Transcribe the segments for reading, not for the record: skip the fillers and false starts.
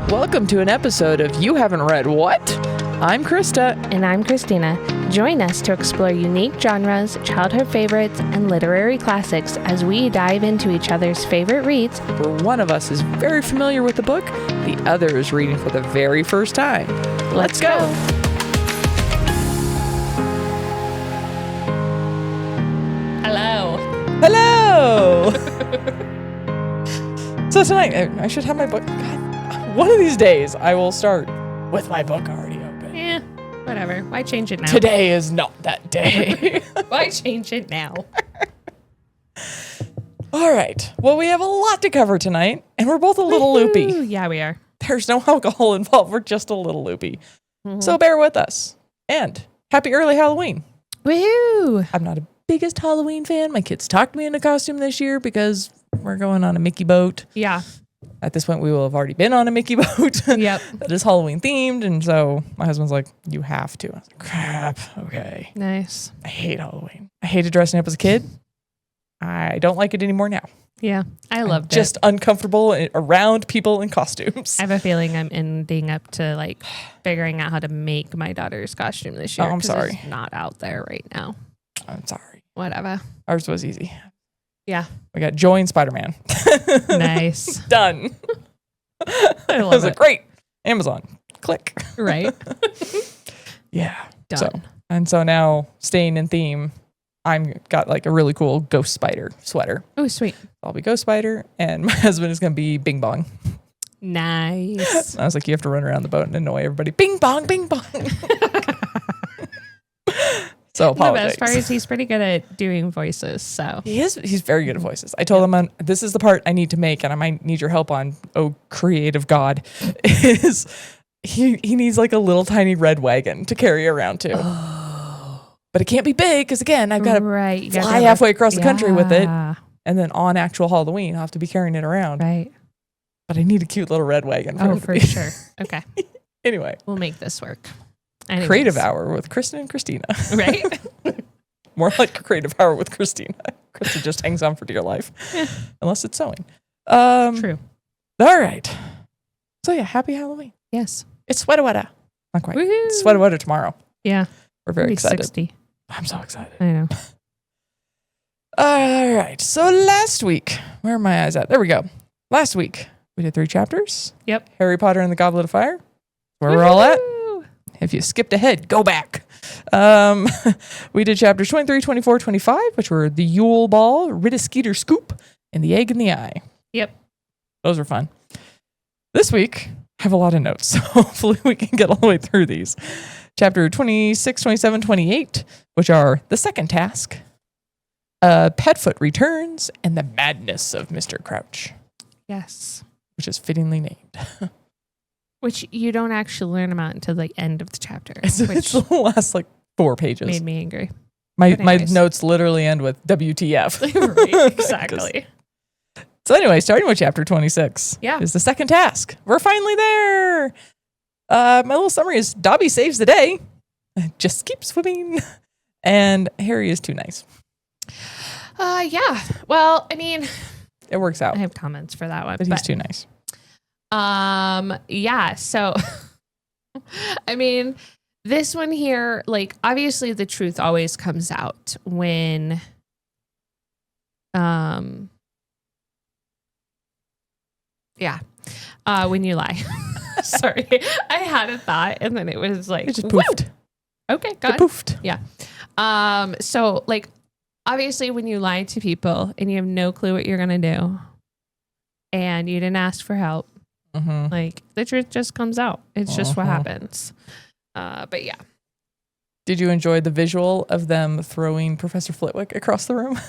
Welcome to an episode of You Haven't Read What? I'm Krista. And I'm Christina. Join us to explore unique genres, childhood favorites, and literary classics as we dive into each other's favorite reads. Where one of us is very familiar with the book, the other is reading for the very first time. Let's go! Hello. Hello! So tonight, I should have my book. God, one of these days, I will start with my book already open. Yeah, whatever. Why change it now? Today is not that day. Why change it now? All right. Well, we have a lot to cover tonight, and we're both a little loopy. Yeah, we are. There's no alcohol involved. We're just a little loopy. Mm-hmm. So bear with us. And happy early Halloween. Woohoo! I'm not a biggest Halloween fan. My kids talked me into costume this year because we're going on a Mickey boat. Yeah. At this point, we will have already been on a Mickey boat. Yep. That is Halloween themed. And so my husband's like, you have to. I was like, crap. Okay. Nice. I hate Halloween. I hated dressing up as a kid. I don't like it anymore now. Yeah. I loved it. Just uncomfortable around people in costumes. I have a feeling I'm ending up to like figuring out how to make my daughter's costume this year. Oh, I'm 'cause sorry. It's not out there right now. I'm sorry. Whatever. Ours was easy. Yeah. We got Joy and Spider-Man. Nice. Done. I love was it. like, great. Amazon. Click. Right. Yeah. Done. So now staying in theme, I'm got like a really cool Ghost Spider sweater. Oh, sweet. I'll be Ghost Spider and my husband is going to be Bing Bong. Nice. I was like, you have to run around the boat and annoy everybody. Bing Bong, Bing Bong. So The apologies. best part is he's pretty good at doing voices. So He's very good at voices. I told him this is the part I need to make and I might need your help on, oh creative God, is he needs like a little tiny red wagon to carry around too. Oh. But it can't be big because again, I've got to right. fly halfway across the country with it. And then on actual Halloween, I'll have to be carrying it around. Right. But I need a cute little red wagon. Oh, for sure. Okay. Anyway. We'll make this work. Anyways. Creative Hour with Kristen and Christina. Right? More like a Creative Hour with Christina. Kristen just hangs on for dear life. Yeah. Unless it's sewing. True. All right. So yeah, happy Halloween. Yes. It's Sweatawetta. Not quite. Woohoo. It's Sweatawetta tomorrow. Yeah. We're very Maybe excited. 60. I'm so excited. I know. All right. So last week, where are my eyes at? There we go. Last week, we did 3 chapters. Yep. Harry Potter and the Goblet of Fire. Where we're all at. Woohoo. If you skipped ahead, go back. We did chapters 23, 24, 25, which were the Yule Ball, Ridiskeeter Scoop, and the Egg in the Eye. Yep. Those were fun. This week, I have a lot of notes, so hopefully we can get all the way through these. Chapter 26, 27, 28, which are the second task, Petfoot Returns, and the Madness of Mr. Crouch, Yes. which is fittingly named. Which you don't actually learn about until the end of the chapter. It's which the last 4 pages. made me angry. My anyways. notes literally end with WTF. Right, exactly. So anyway, starting with chapter 26 is the second task. We're finally there. My little summary is Dobby saves the day. Just keep swimming. And Harry is too nice. Yeah. Well, I mean, It works out. I have comments for that one. But he's too nice. Yeah. So, I mean, this one here, like, obviously the truth always comes out when, when you lie. Sorry. I had a thought and then it was like, It just poofed. Woo! Okay. It Got it. poofed. Yeah. So like, obviously when you lie to people and you have no clue what you're going to do and you didn't ask for help, like the truth just comes out. It's just what happens. But yeah. Did you enjoy the visual of them throwing Professor Flitwick across the room?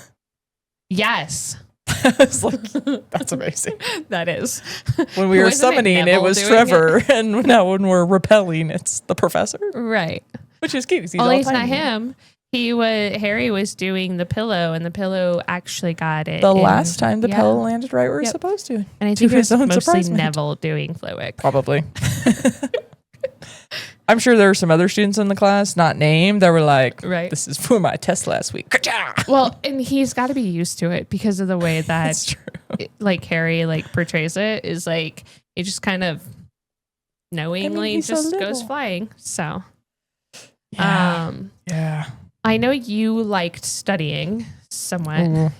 Yes. I was like, that's amazing. That is. When we were Wasn't it summoning, it Neville was doing Trevor. And now when we're repelling, it's the professor. Right. Which is cute. He's Well, all at least not tiny. him. Harry was doing the pillow and the pillow actually got it. The last time the pillow landed right where it's Yep. supposed to. And I to think it his was own mostly surprisement. Neville doing Flitwick. Probably. I'm sure there were some other students in the class, not named, that were like, Right. this is for my test last week. Ka-cha! Well, and he's got to be used to it because of the way That's that true. like Harry like portrays it is like he just kind of knowingly he's so just goes little. flying. So, Yeah. I know you liked studying somewhat. Ooh.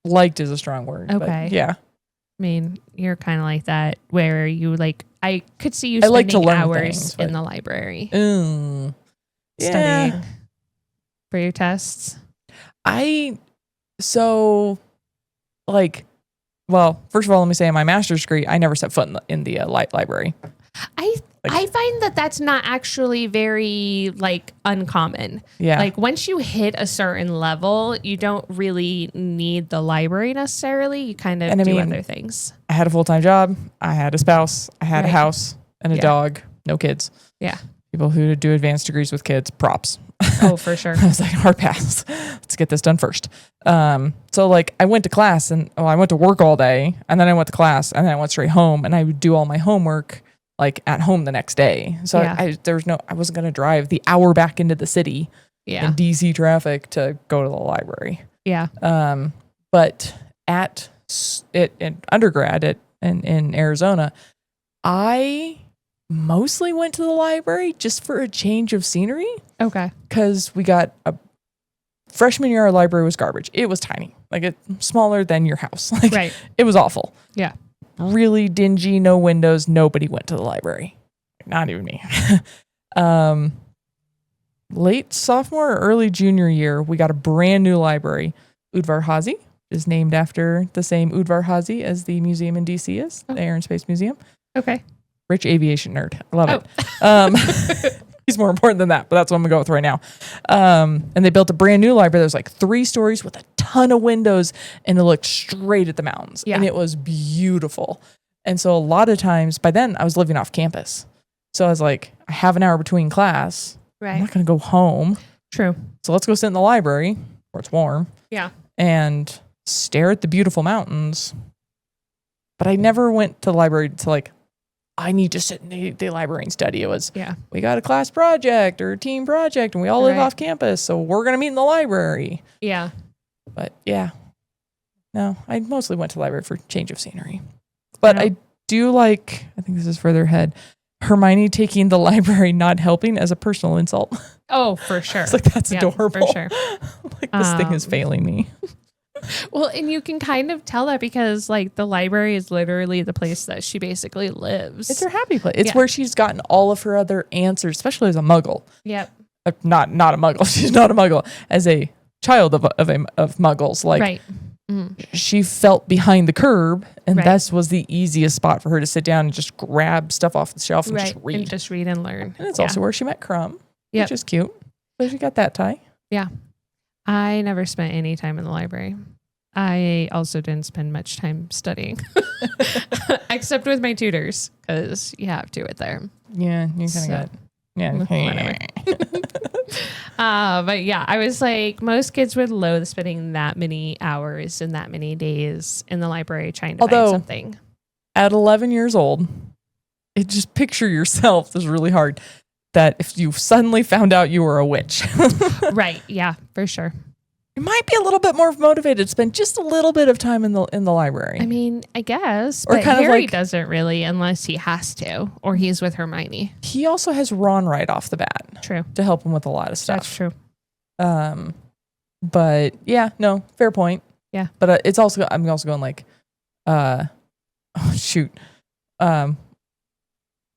Liked is a strong word. Okay. But yeah. I mean, you're kind of like that where you like, I could see you I like to spending learn hours things, but- in the library Yeah. studying for your tests. Well, first of all, let me say in my master's degree, I never set foot in the library. I find that that's not actually very like uncommon. Yeah. Like once you hit a certain level, you don't really need the library necessarily. You kind of do other things. I had a full-time job. I had a spouse. I had a house and a dog. No kids. Yeah. People who do advanced degrees with kids, props. Oh, for sure. I was like, hard pass. Let's get this done first. So like I went to class and I went to work all day and then I went to class and then I went straight home and I would do all my homework like at home the next day. So I wasn't going to drive the hour back into the city in DC traffic to go to the library. Yeah. But in undergrad in Arizona, I mostly went to the library just for a change of scenery. Okay. Because we got freshman year, our library was garbage. It was tiny, like smaller than your house. Like, right. It was awful. Yeah. Really dingy, no windows. Nobody went to the library. Not even me. Late sophomore or early junior year, we got a brand new library. Udvar Hazy is named after the same Udvar Hazy as the museum in DC is, the Air and Space Museum. Okay. Rich aviation nerd. I love it. He's more important than that, but that's what I'm gonna go with right now. And they built a brand new library. There's like 3 stories with a ton of windows and it looked straight at the mountains. Yeah. And it was beautiful. And so a lot of times by then I was living off campus. So I was like, I have an hour between class. Right. I'm not gonna go home. True. So let's go sit in the library where it's warm. Yeah. And stare at the beautiful mountains. But I never went to the library to like, I need to sit in the library and study. It was, we got a class project or a team project and we all live off campus. So we're going to meet in the library. Yeah. But no, I mostly went to the library for change of scenery. But I do like, I think this is further ahead, Hermione taking the library not helping as a personal insult. Oh, for sure. It's like, that's adorable. For sure. Like this thing is failing me. Well, and you can kind of tell that because like the library is literally the place that she basically lives. It's her happy place. It's where she's gotten all of her other answers, especially as a muggle. Yep. Not a muggle. She's not a muggle. As a child of muggles, like right. She felt behind the curb, and this was the easiest spot for her to sit down and just grab stuff off the shelf and just read. And just read and learn. And it's also where she met Crumb, which is cute. So she got that tie. Yeah. I never spent any time in the library. I also didn't spend much time studying, except with my tutors, because you have to it there. Yeah, you kind of got. Yeah, whatever. But yeah, I was like, most kids would loathe spending that many hours and that many days in the library trying to find something. At 11 years old, it just picture yourself. This is really hard. That if you suddenly found out you were a witch. Right. Yeah, for sure. You might be a little bit more motivated to spend just a little bit of time in the library. I mean, I guess. Or but kind Harry of like, doesn't really unless he has to, or he's with Hermione. He also has Ron right off the bat. True. To help him with a lot of stuff. That's true. But yeah, no, fair point. Yeah. But it's also, I'm also going like,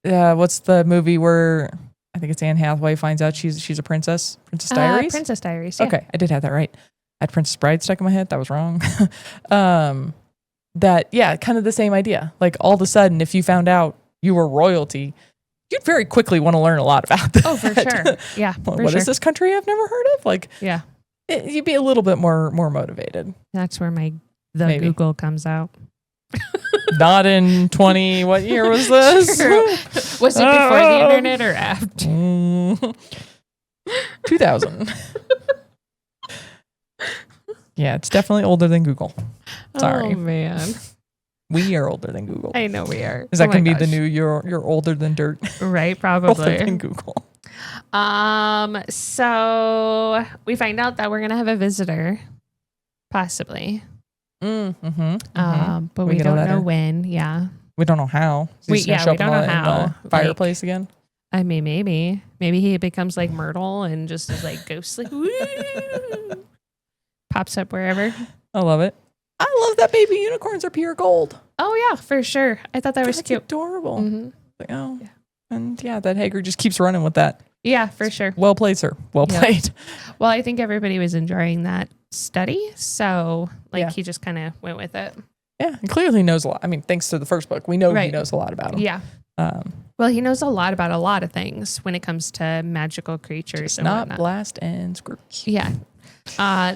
what's the movie where I think it's Anne Hathaway finds out she's a princess? Princess Diaries? Princess Diaries, yeah. Okay, I did have that right. I had Princess Bride stuck in my head. That was wrong. Kind of the same idea. Like all of a sudden, if you found out you were royalty, you'd very quickly want to learn a lot about that. Oh, for sure. Yeah. What is this country I've never heard of? Like, yeah, you'd be a little bit more motivated. That's where Maybe. Google comes out. Not in 20, what year was this? True. Was it before the internet or after? 2000. Yeah, it's definitely older than Google. Sorry. Oh, man. We are older than Google. I know we are. Is that going to be the new you're older than dirt? Right, probably. Older than Google. So we find out that we're going to have a visitor. Possibly. But we don't know when. Yeah. We don't know how. We don't know how. In the fireplace again. I mean, maybe he becomes like Myrtle and just is like ghostly. Woo! Pops up wherever. I love it. I love that baby unicorns are pure gold. Oh yeah, for sure. I thought that was cute. Adorable. Mm-hmm. Like, oh, yeah. And yeah, that Hager just keeps running with that. Yeah, for sure. Well played, sir. Well played. Well, I think everybody was enjoying that study, so he just kind of went with it. Yeah, and clearly knows a lot. I mean, thanks to the first book, we know he knows a lot about them. Yeah. Well, he knows a lot about a lot of things when it comes to magical creatures and not whatnot. Blast and Scrooge. Yeah.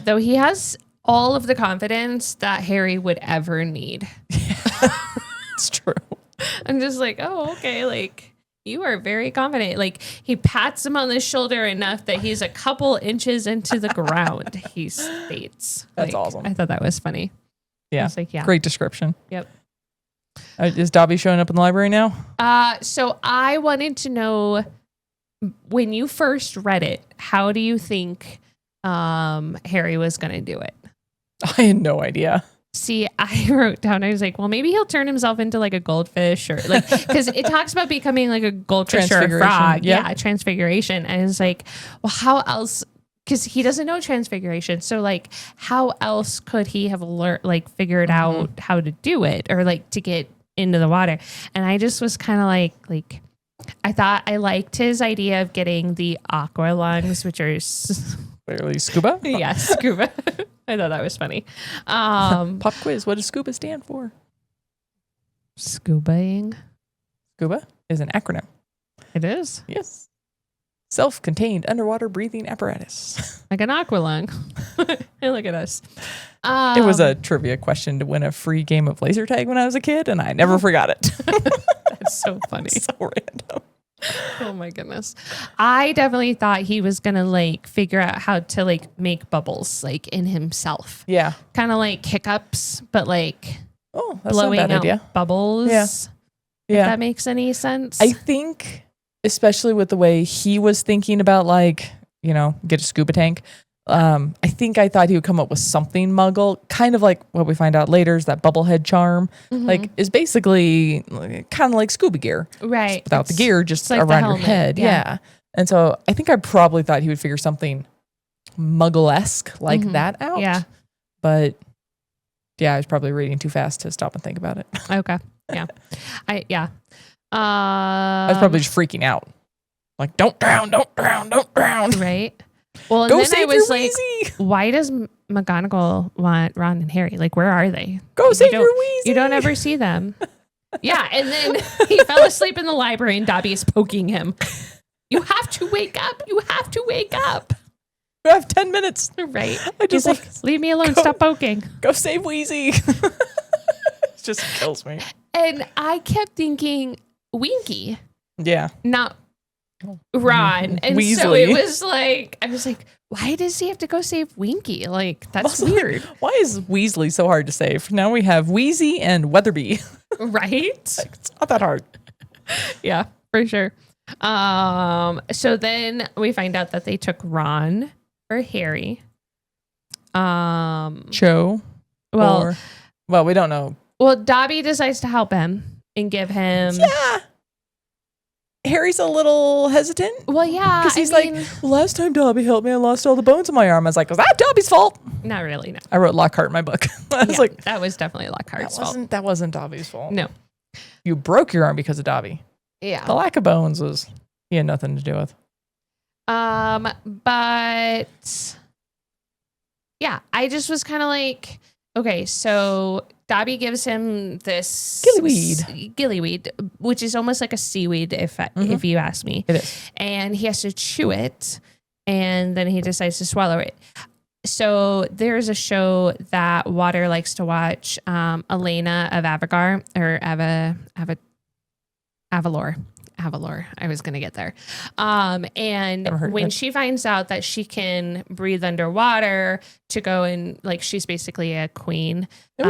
Though he has all of the confidence that Harry would ever need. Yeah, it's true. I'm just like, oh, okay. Like, you are very confident. Like, he pats him on the shoulder enough that he's a couple inches into the ground, he states. That's awesome. I thought that was funny. Yeah. I was like, yeah. Great description. Yep. Is Dobby showing up in the library now? So I wanted to know, when you first read it, how do you think Harry was going to do it? I had no idea. See, I wrote down, I was like, well, maybe he'll turn himself into like a goldfish or like, because it talks about becoming like a goldfish or a frog. Yeah, transfiguration. And it's like, well, how else? Because he doesn't know transfiguration. So like, how else could he have learned, like figured out how to do it or like to get into the water? And I just was kind of like, I thought I liked his idea of getting the aqua lungs, which are clearly scuba. Yeah, scuba. I thought that was funny. Pop quiz. What does scuba stand for? Scubaing. Scuba is an acronym. It is? Yes. Self-contained underwater breathing apparatus. Like an aqua lung. Hey, look at us. It was a trivia question to win a free game of laser tag when I was a kid, and I never forgot it. That's so funny. So random. Oh my goodness. I definitely thought he was going to like figure out how to like make bubbles like in himself. Yeah. Kind of like hiccups, but like that's blowing not a bad out idea. Bubbles. Yeah. If that makes any sense. I think, especially with the way he was thinking about like, get a scuba tank. I thought he would come up with something muggle, kind of like what we find out later is that bubblehead charm, like is basically kind of like scuba gear, right? Without the gear, just like around your head, yeah. And so I think I probably thought he would figure something muggle-esque like that out, yeah. But I was probably reading too fast to stop and think about it. Okay, yeah, I was probably just freaking out, like don't drown, right. Well, and go then save I was your like, Wheezy. Why does McGonagall want Ron and Harry? Like, where are they? Go save your Wheezy. You don't ever see them. Yeah, and then he fell asleep in the library and Dobby is poking him. You have to wake up. You have to wake up. You have 10 minutes. Right. He's like, leave me alone. Stop poking. Go save Wheezy. It just kills me. And I kept thinking Winky. Yeah. Not Ron. And Weasley. So it was like, I was like, why does he have to go save Winky? Like, that's weird. Why is Weasley so hard to save? Now we have Wheezy and Weatherby. Right? It's not that hard. Yeah, for sure. So then we find out that they took Ron for Harry. Cho. Well, we don't know. Well, Dobby decides to help him and give him. Yeah. Harry's a little hesitant. Well, yeah. Because he's like, last time Dobby helped me, I lost all the bones in my arm. I was like, was that Dobby's fault? Not really, no. I wrote Lockhart in my book. I was like, that was definitely Lockhart's fault. That wasn't Dobby's fault. No. You broke your arm because of Dobby. Yeah. The lack of bones he had nothing to do with. But yeah, I just was kind of like, okay, so Dobby gives him this gillyweed, which is almost like a seaweed, if you ask me. It is. And he has to chew it, and then he decides to swallow it. So there's a show that Water likes to watch, Elena of Avagar, or Avalor. I was going to get there. And when she finds out that she can breathe underwater to go and like, she's basically a queen cool.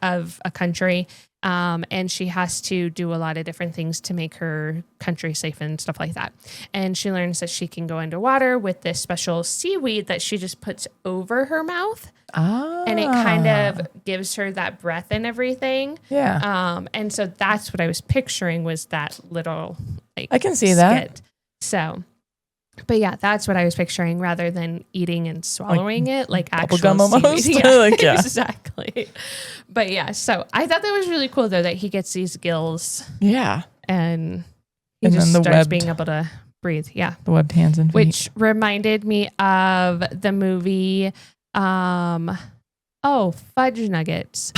of a country. And she has to do a lot of different things to make her country safe and stuff like that. And she learns that she can go underwater with this special seaweed that she just puts over her mouth. And it kind of gives her that breath and everything. Yeah. And so that's what I was picturing was that little like I can see that. So, but yeah, that's what I was picturing rather than eating and swallowing it like actual gum almost. seaweed. Yeah, Like, yeah. Exactly. But yeah, so I thought that was really cool though that he gets these gills. Yeah. And he And just then the starts webbed, being able to breathe. Yeah. the webbed hands and feet. Which reminded me of the movie Fudge Nuggets.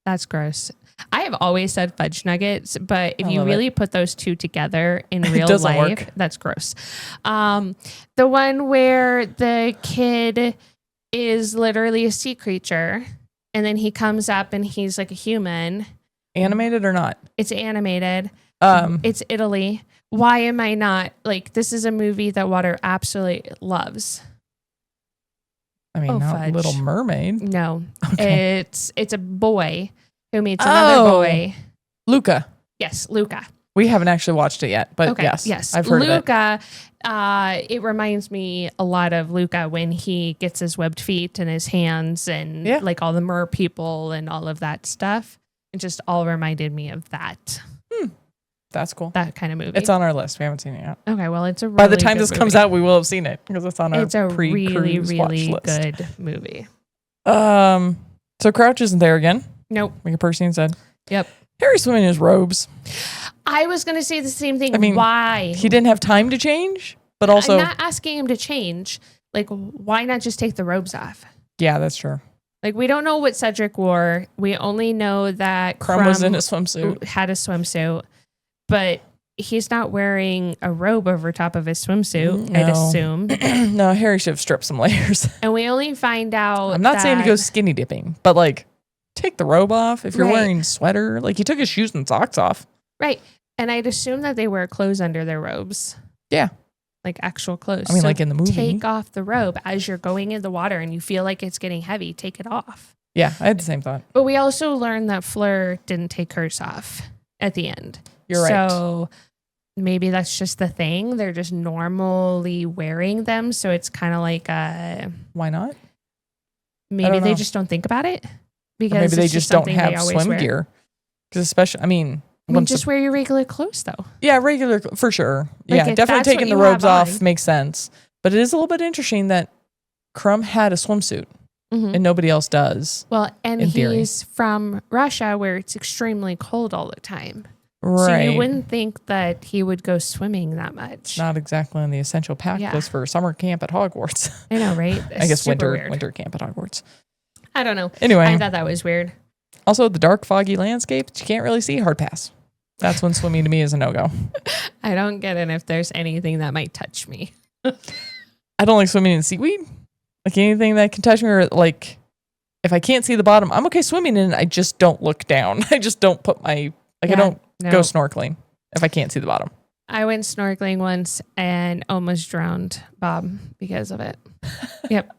That's gross. I have always said fudge nuggets, but if you really put those two together in real life, work. That's gross. The one where the kid is literally a sea creature and then he comes up and he's like a human. Animated or not? It's animated. It's Italy. Why am I not like this is a movie that Water absolutely loves. I mean, not Fudge. Little Mermaid. No. Okay. It's a boy who meets another boy. Luca. Yes, Luca. We haven't actually watched it yet, but yes, I've heard Luca, of it. It reminds me a lot of Luca when he gets his webbed feet and his hands and like all the mer people and all of that stuff. It just all reminded me of that. That's cool. That kind of movie. It's on our list. We haven't seen it yet. Okay, well, it's a really by the time good this comes movie. out, we will have seen it because it's on our It's a really, pre-cruise really watch list. good movie. So Crouch isn't there again. Nope. Like Percy said. Yep. Harry's swimming in his robes. I was going to say the same thing. I mean, why? He didn't have time to change, but also... I'm not asking him to change. Like, why not just take the robes off? Yeah, that's true. Like, we don't know what Cedric wore. We only know that Crumb was in a swimsuit. Had a swimsuit. But he's not wearing a robe over top of his swimsuit, No. I'd assume. No, Harry should have stripped some layers. And we only find out I'm not saying to go skinny dipping, but like, take the robe off. If you're wearing a sweater, like he took his shoes and socks off. Right. And I'd assume that they wear clothes under their robes. Yeah. Like actual clothes. I mean, like in the movie. Take off the robe as you're going in the water and you feel like it's getting heavy. Take it off. Yeah, I had the same thought. But we also learned that Fleur didn't take hers off at the end. You're right. So maybe that's just the thing. They're just normally wearing them. So it's kind of like why not? Maybe they just don't think about it. Because or maybe they just don't have swim wear. gear. Because especially, I mean, just wear your regular clothes though. Yeah, regular for sure. Like yeah, definitely taking the robes off makes sense. But it is a little bit interesting that Crumb had a swimsuit and nobody else does. Well, and he's from Russia where it's extremely cold all the time. Right. So you wouldn't think that he would go swimming that much. Not exactly on the essential pack list for summer camp at Hogwarts. I know, right? I guess winter camp at Hogwarts. I don't know. Anyway. I thought that was weird. Also, the dark, foggy landscape, you can't really see. Hard pass. That's when swimming to me is a no-go. I don't get it if there's anything that might touch me. I don't like swimming in seaweed. Like anything that can touch me, or like if I can't see the bottom, I'm okay swimming in it. I just don't look down. I just don't put my, I don't go snorkeling if I can't see the bottom. I went snorkeling once and almost drowned Bob because of it. Yep.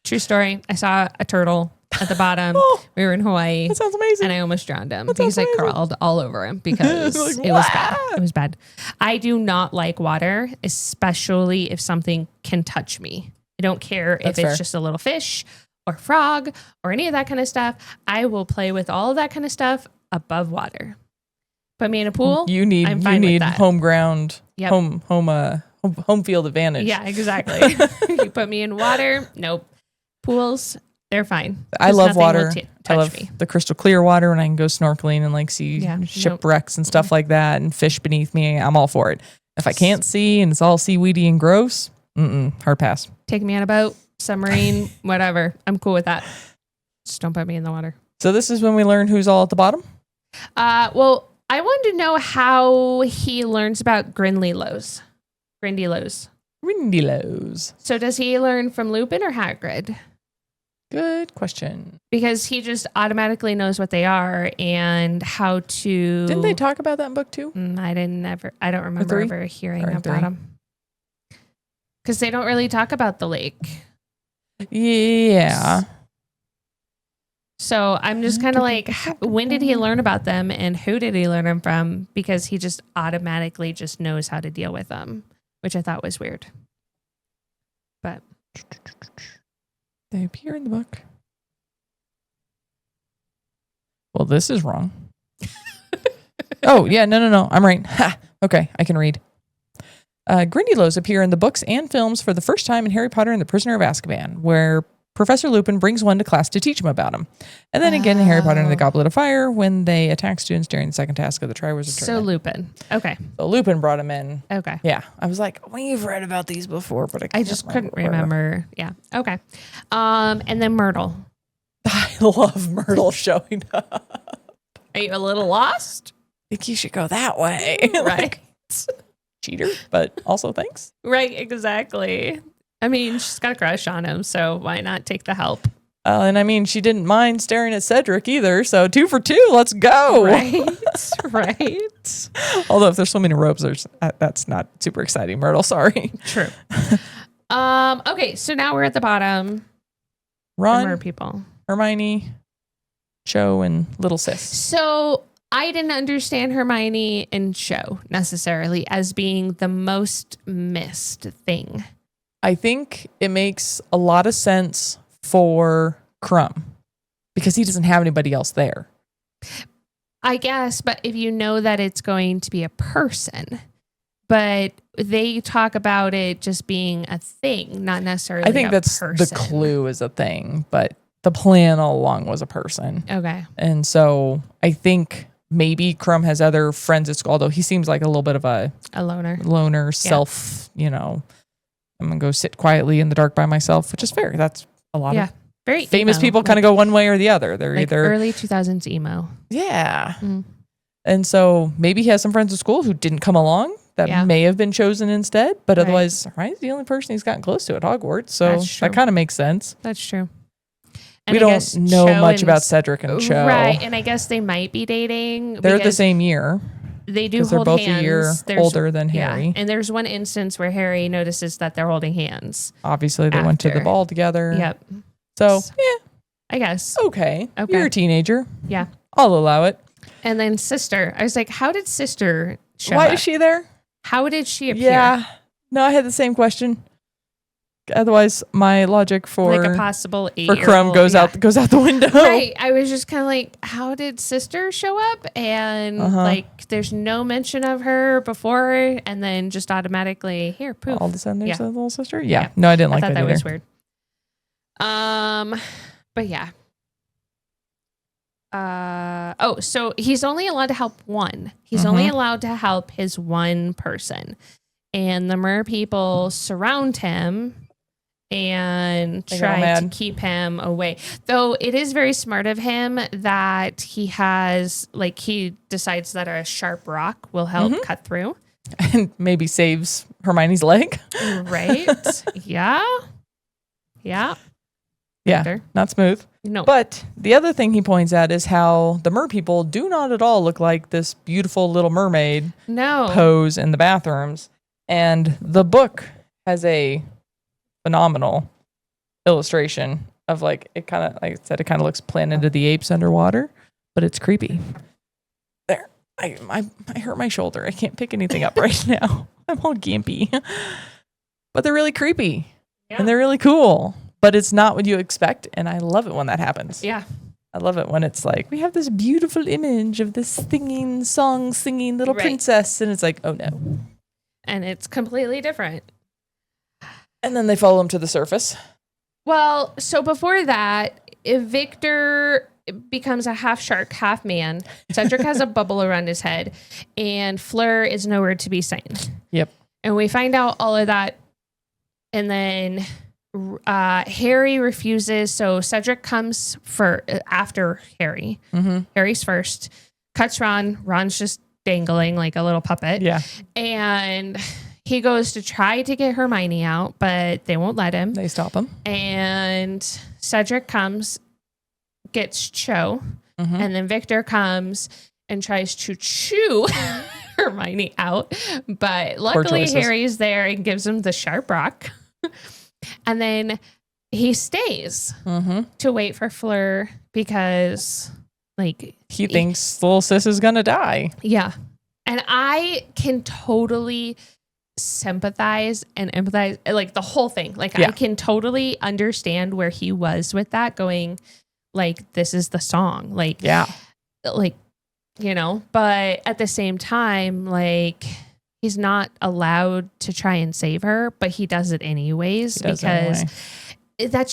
True story. I saw a turtle at the bottom. We were in Hawaii. That sounds amazing. And I almost drowned him because I crawled all over him because it was bad. It was bad. I do not like water, especially if something can touch me. I don't care if it's just a little fish or frog or any of that kind of stuff. I will play with all of that kind of stuff above water. Put me in a pool. You need home ground, home field advantage. Yeah, exactly. You put me in water. Nope. Pools, they're fine. I love water. I love the crystal clear water when I can go snorkeling and like see shipwrecks and stuff like that and fish beneath me. I'm all for it. If I can't see and it's all seaweedy and gross, hard pass. Take me on a boat, submarine, whatever. I'm cool with that. Just don't put me in the water. So this is when we learn who's all at the bottom? Well, I wanted to know how he learns about Grindylows. Grindylows. So does he learn from Lupin or Hagrid? Good question. Because he just automatically knows what they are and how to... Didn't they talk about that in book 2? I don't remember ever hearing about them. Because they don't really talk about the lake. Yeah. So I'm just kind of like, when did he learn about them and who did he learn them from? Because he just automatically just knows how to deal with them, which I thought was weird. But they appear in the book. Well, this is wrong. Oh, yeah, no. I'm right. Ha! Okay, I can read. Grindylows appear in the books and films for the first time in Harry Potter and the Prisoner of Azkaban, where Professor Lupin brings one to class to teach him about him. And then again in Harry Potter and the Goblet of Fire, when they attack students during the second task of the Triwizard Tournament. So Lupin. Okay. So Lupin brought him in. Okay. Yeah. I was like, we've read about these before, but I just couldn't remember. Yeah. Okay. And then Myrtle. I love Myrtle showing up. Are you a little lost? I think you should go that way. Right. Cheater, but also thanks. Right, exactly. I mean, she's got a crush on him, so why not take the help? And I mean, she didn't mind staring at Cedric either, so 2 for 2, let's go. Right, right. Although if they're swimming in ropes, that's not super exciting, Myrtle, sorry. True. Okay, so now we're at the bottom. Ron, more people. Hermione, Cho, and Little Sis. So I didn't understand Hermione and Cho necessarily as being the most missed thing. I think it makes a lot of sense for Crumb because he doesn't have anybody else there. I guess, but if you know that it's going to be a person, but they talk about it just being a thing, not necessarily I think that's person. The clue is a thing, but the plan all along was a person. Okay. And so I think maybe Crumb has other friends at school, although he seems like a little bit of a loner, self, I'm going to go sit quietly in the dark by myself, which is fair. That's a lot of very famous emo. people kind of go one way or the other. They're like either early 2000s emo. Yeah. Mm. And so maybe he has some friends at school who didn't come along that may have been chosen instead, but otherwise, Hermione's the only person he's gotten close to at Hogwarts. So that kind of makes sense. That's true. And we don't know much about Cedric and Cho. Right. And I guess they might be dating. They're the same year. They do hold they're both hands. a year older than Harry. And there's one instance where Harry notices that they're holding hands. Obviously, they went to the ball together. Yep. So, I guess. Okay. You're a teenager. Yeah. I'll allow it. And then sister. I was like, how did sister show Why up? is she there? How did she appear? Yeah. No, I had the same question. Otherwise, my logic for like a possible 8-year-old for Crumb goes out the window. Right. I was just kind of like, how did sister show up? And like, there's no mention of her before, and then just automatically here, poof. All of a sudden, there's a little sister. Yeah. No, I didn't like that. I thought that was weird. But yeah. So he's only allowed to help one. He's only allowed to help his one person, and the mer people surround him and try to keep him away. Though it is very smart of him that he has, like, he decides that a sharp rock will help cut through. And maybe saves Hermione's leg. Right. Yeah. Yeah. Yeah. Not smooth. No. But the other thing he points out is how the mer people do not at all look like this beautiful little mermaid pose in the bathrooms. And the book has a phenomenal illustration of, like, it kind of, like I said, it kind of looks Planet of the Apes underwater, but it's creepy. There, I hurt my shoulder. I can't pick anything up right now. I'm all gimpy, but they're really creepy and they're really cool, but it's not what you expect. And I love it when that happens. Yeah. I love it when it's like, we have this beautiful image of this singing little princess. And it's like, oh no. And it's completely different. And then they follow him to the surface. Well, so before that, if Victor becomes a half shark, half man, Cedric has a bubble around his head, and Fleur is nowhere to be seen. Yep. And we find out all of that. And then Harry refuses. So Cedric comes after Harry. Harry's first. Cuts Ron. Ron's just dangling like a little puppet. Yeah. And he goes to try to get Hermione out, but they won't let him. They stop him. And Cedric comes, gets Cho, and then Victor comes and tries to chew Hermione out. But luckily Harry's there and gives him the sharp rock. And then he stays to wait for Fleur because, like, he thinks little sis is gonna die. Yeah, and I can totally sympathize and empathize, like the whole thing. Like, I can totally understand where he was with that, going, like, this is the song, like, like, you know. But at the same time, like, he's not allowed to try and save her, but he does it anyways because that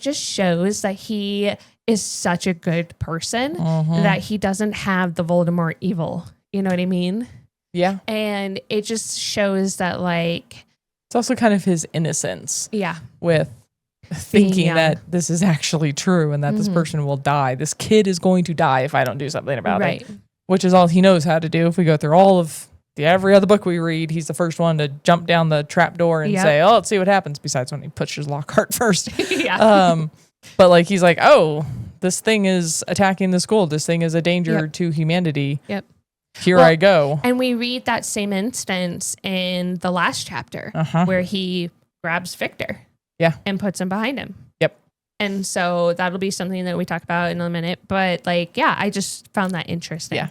just shows that he is such a good person, that he doesn't have the Voldemort evil. You know what I mean? Yeah. And it just shows that, like, it's also kind of his innocence. Yeah. With thinking that this is actually true and that this person will die. This kid is going to die if I don't do something about it. Which is all he knows how to do. If we go through all of every other book we read, he's the first one to jump down the trap door and say, "Oh, let's see what happens." Besides when he pushes Lockhart first. But like, he's like, "Oh, this thing is attacking the school. This thing is a danger to humanity. Here I go." And we read that same instance in the last chapter where he grabs Victor and puts him behind him. And so that'll be something that we talk about in a minute. But like, I just found that interesting. Yeah.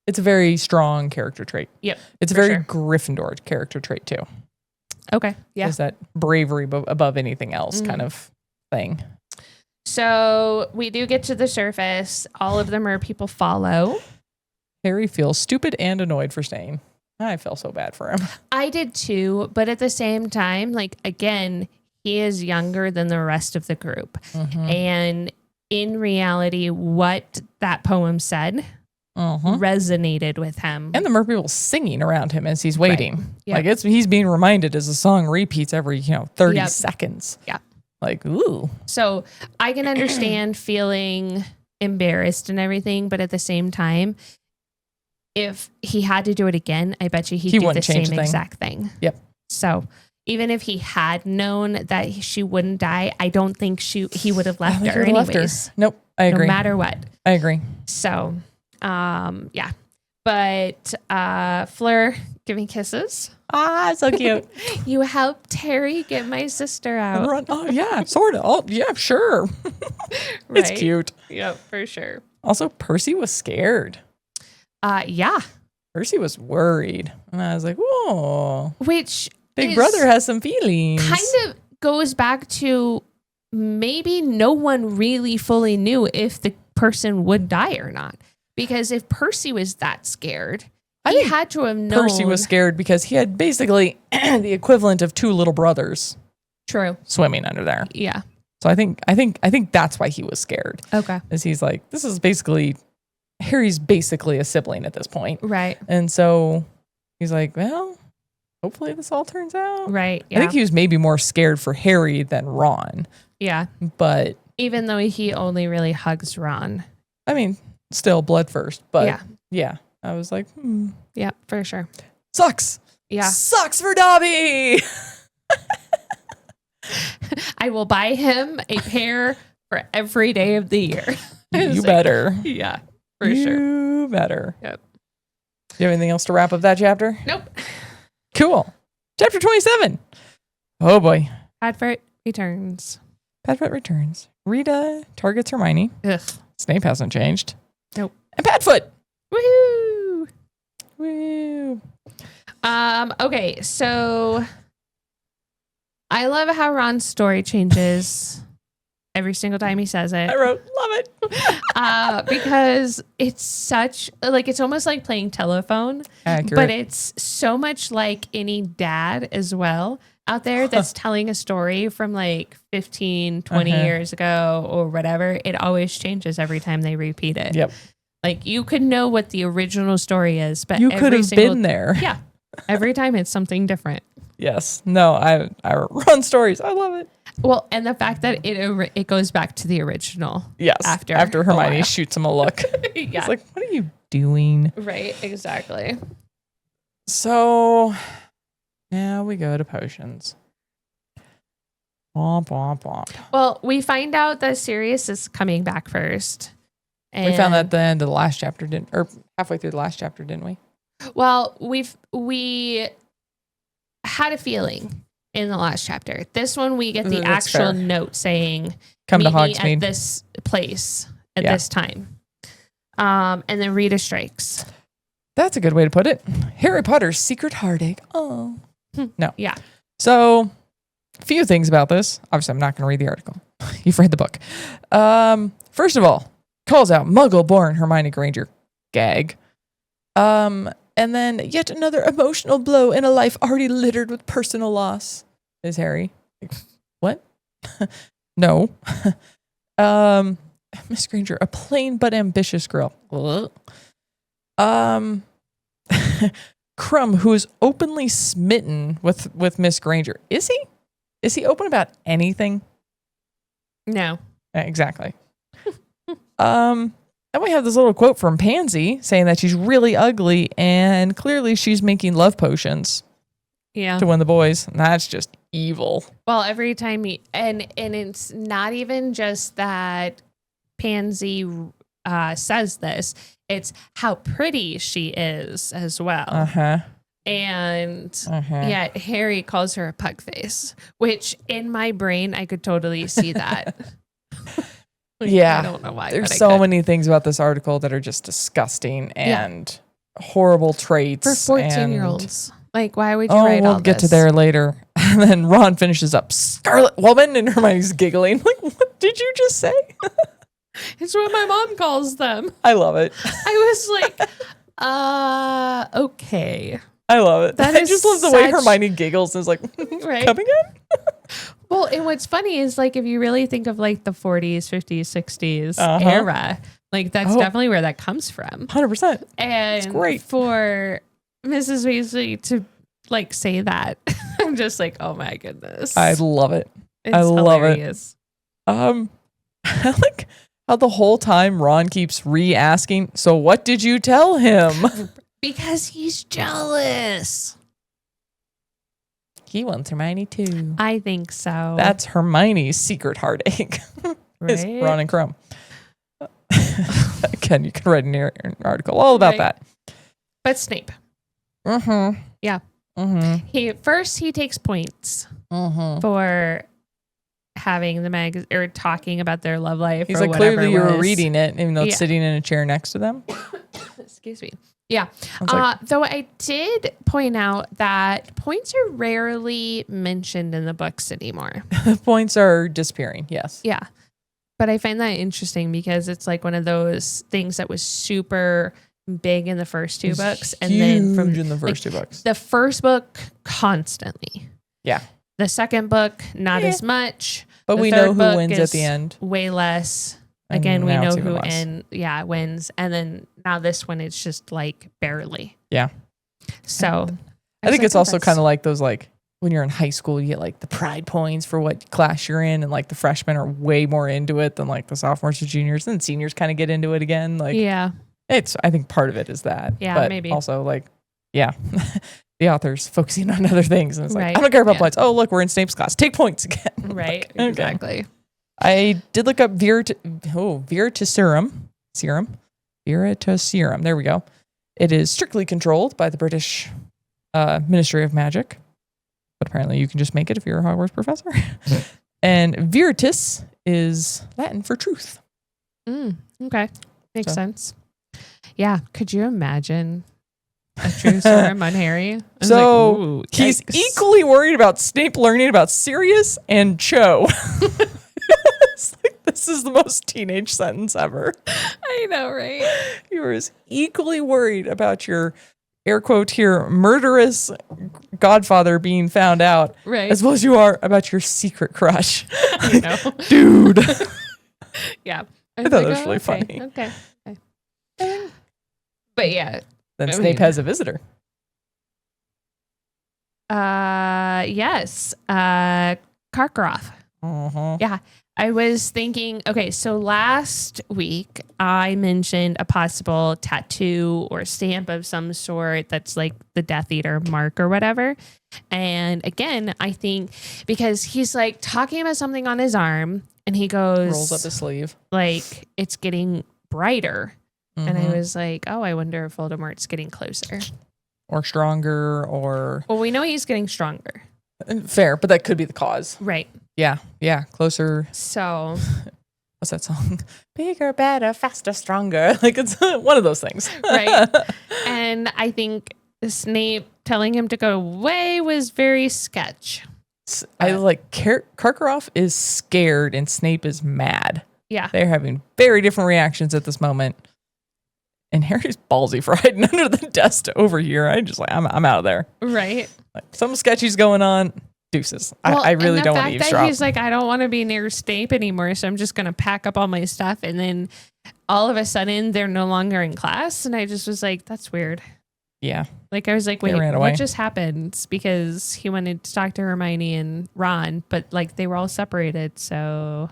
It's a very strong character trait. It's a very Gryffindor character trait too. Okay. Yeah. Is that bravery above anything else kind of thing. So we do get to the surface. All of them are people follow. Harry feels stupid and annoyed for staying. I felt so bad for him. I did too. But at the same time, like, again, he is younger than the rest of the group. And in reality, what that poem said resonated with him. And the mer people singing around him as he's waiting. Like, he's being reminded as the song repeats every 30 seconds. Like, ooh. So I can understand feeling embarrassed and everything, but at the same time, if he had to do it again, I bet you he'd do the same exact thing. So even if he had known that she wouldn't die, I don't think he would have left her anyways. Nope, I agree. No matter what. I agree. So but Fleur giving kisses. So cute. You helped Terry get my sister out. Oh yeah, sort of. Oh yeah, sure. It's cute. Yep, for sure. Also, Percy was scared. Percy was worried, and I was like, "Whoa!" Which Big brother has some feelings. Kind of goes back to maybe no one really fully knew if the person would die or not. Because if Percy was that scared, he had to have known. Percy was scared because he had basically the equivalent of two little brothers. True. Swimming under there. Yeah. So I think that's why he was scared. Okay. Is he's like, this is basically, Harry's basically a sibling at this point. Right. And so he's like, well, hopefully this all turns out. Right. Yeah. I think he was maybe more scared for Harry than Ron. Yeah. But even though he only really hugs Ron. I mean, still blood first. But yeah, I was like, Yeah, for sure. Sucks. Yeah. Sucks for Dobby. I will buy him a pair for every day of the year. You better. Yeah, for sure. You better. Yep. Do you have anything else to wrap up that chapter? Nope. Cool. Chapter 27. Oh boy. Padfoot returns. Padfoot returns. Rita targets Hermione. Ugh. Snape hasn't changed. Nope. And Padfoot. Woohoo! Woo. Okay, so I love how Ron's story changes every single time he says it. I wrote, love it. Because it's such, like, it's almost like playing telephone. Accurate. But it's so much like any dad as well out there that's telling a story from like 15, 20 years ago or whatever. It always changes every time they repeat it. Yep. Like, you could know what the original story is, but you could have been there. Yeah. Every time it's something different. Yes. No, I run stories. I love it. Well, and the fact that it goes back to the original. Yes. After Hermione shoots him a look. Yeah. It's like, what are you doing? Right. Exactly. So now we go to potions. Womp, womp, womp. Well, we find out that Sirius is coming back first. And we found that at the end of the last chapter, or halfway through the last chapter, didn't we? Well, we had a feeling, in the last chapter. This one, we get the That's actual fair. note saying, Come to "Meet me Hogsmeade at this place at this time." And then Rita strikes. That's a good way to put it. Harry Potter's secret heartache. Oh. No. Yeah. So, a few things about this. Obviously, I'm not going to read the article. You've read the book. First of all, calls out Muggle-born Hermione Granger. Gag. And then yet another emotional blow in a life already littered with personal loss. Is Harry. Like, what? No. Miss Granger, a plain but ambitious girl. Crumb, who is openly smitten with Miss Granger. Is he? Is he open about anything? No. Exactly. Then we have this little quote from Pansy saying that she's really ugly and clearly she's making love potions to win the boys. And that's just evil. Well, every time and it's not even just that Pansy says this, it's how pretty she is as well. And yet Harry calls her a pug face, which in my brain I could totally see that. I don't know why. There's so many things about this article that are just disgusting and horrible traits. For 14-year-olds. Like, why would you write all this? We'll get to there later. And then Ron finishes up, Scarlet Woman, and Hermione's giggling. Like, what did you just say? It's what my mom calls them. I love it. I was like, okay. I love it. I just love the way Hermione giggles and is like, right? Coming in? Well, and what's funny is like, if you really think of like the 40s, 50s, 60s era, like that's definitely where that comes from. 100%. And it's great. For Mrs. Weasley to like say that, I'm just like, oh my goodness. I love it. It's hilarious. Love it. I like how the whole time Ron keeps re-asking, so what did you tell him? Because he's jealous. He wants Hermione too. I think so. That's Hermione's secret heartache. It's Ron and Crumb. Again, you can read an article all about that. But Snape. Yeah. He takes points for having the or talking about their love life. He's or like, whatever clearly you were reading it, even though it's sitting in a chair next to them. Excuse me. Yeah. Though I did point out that points are rarely mentioned in the books anymore. Points are disappearing. Yes. Yeah. But I find that interesting because it's like one of those things that was super big in the first two books. And then from in the first two books. The first book constantly. Yeah. The second book, not as much. But we know who wins at the end. Way less. And again, we know who wins. And then now this one, it's just like barely. Yeah. So I think it's also kind of like those, like when you're in high school, you get like the pride points for what class you're in. And like the freshmen are way more into it than like the sophomores or juniors. And seniors kind of get into it again. Like, I think part of it is that. Yeah, but maybe. Also like, the author's focusing on other things. And it's like, I don't care about points. Oh, look, we're in Snape's class. Take points again. Right. Like, exactly. Okay. I did look up Veritaserum. Veritaserum. There we go. It is strictly controlled by the British Ministry of Magic. But apparently you can just make it if you're a Hogwarts professor. And Veritas is Latin for truth. Okay. Makes sense. Yeah. Could you imagine a truth serum on Harry? So he's equally worried about Snape learning about Sirius and Cho. It's like, this is the most teenage sentence ever. I know, right? You were as equally worried about your, air quote here, murderous godfather being found out, as well as you are about your secret crush. I know. Dude. Yeah. I thought that was really funny. Okay. But yeah. Then Snape has a visitor. Yes. Karkaroff. Yeah. I was thinking, okay, so last week I mentioned a possible tattoo or stamp of some sort that's like the Death Eater mark or whatever. And again, I think because he's like talking about something on his arm and he goes, rolls up his sleeve, like it's getting brighter. And I was like, oh, I wonder if Voldemort's getting closer. Or stronger or... Well, we know he's getting stronger. Fair, but that could be the cause. Right. Yeah. Closer. So What's that song? Bigger, better, faster, stronger. Like it's one of those things. Right. And I think Snape telling him to go away was very sketch. I like Karkaroff is scared and Snape is mad. Yeah. They're having very different reactions at this moment. And Harry's ballsy for hiding under the desk over here. I'm out of there. Right. Like, something sketchy's going on. Deuces. Well, I really don't want to eavesdrop. The fact eavesdrop. that he's like, I don't want to be near Snape anymore, so I'm just going to pack up all my stuff. And then all of a sudden, they're no longer in class. And I just was like, that's weird. Yeah. Like, I was like, They wait, ran away. what just happened? Because he wanted to talk to Hermione and Ron, but like they were all separated. So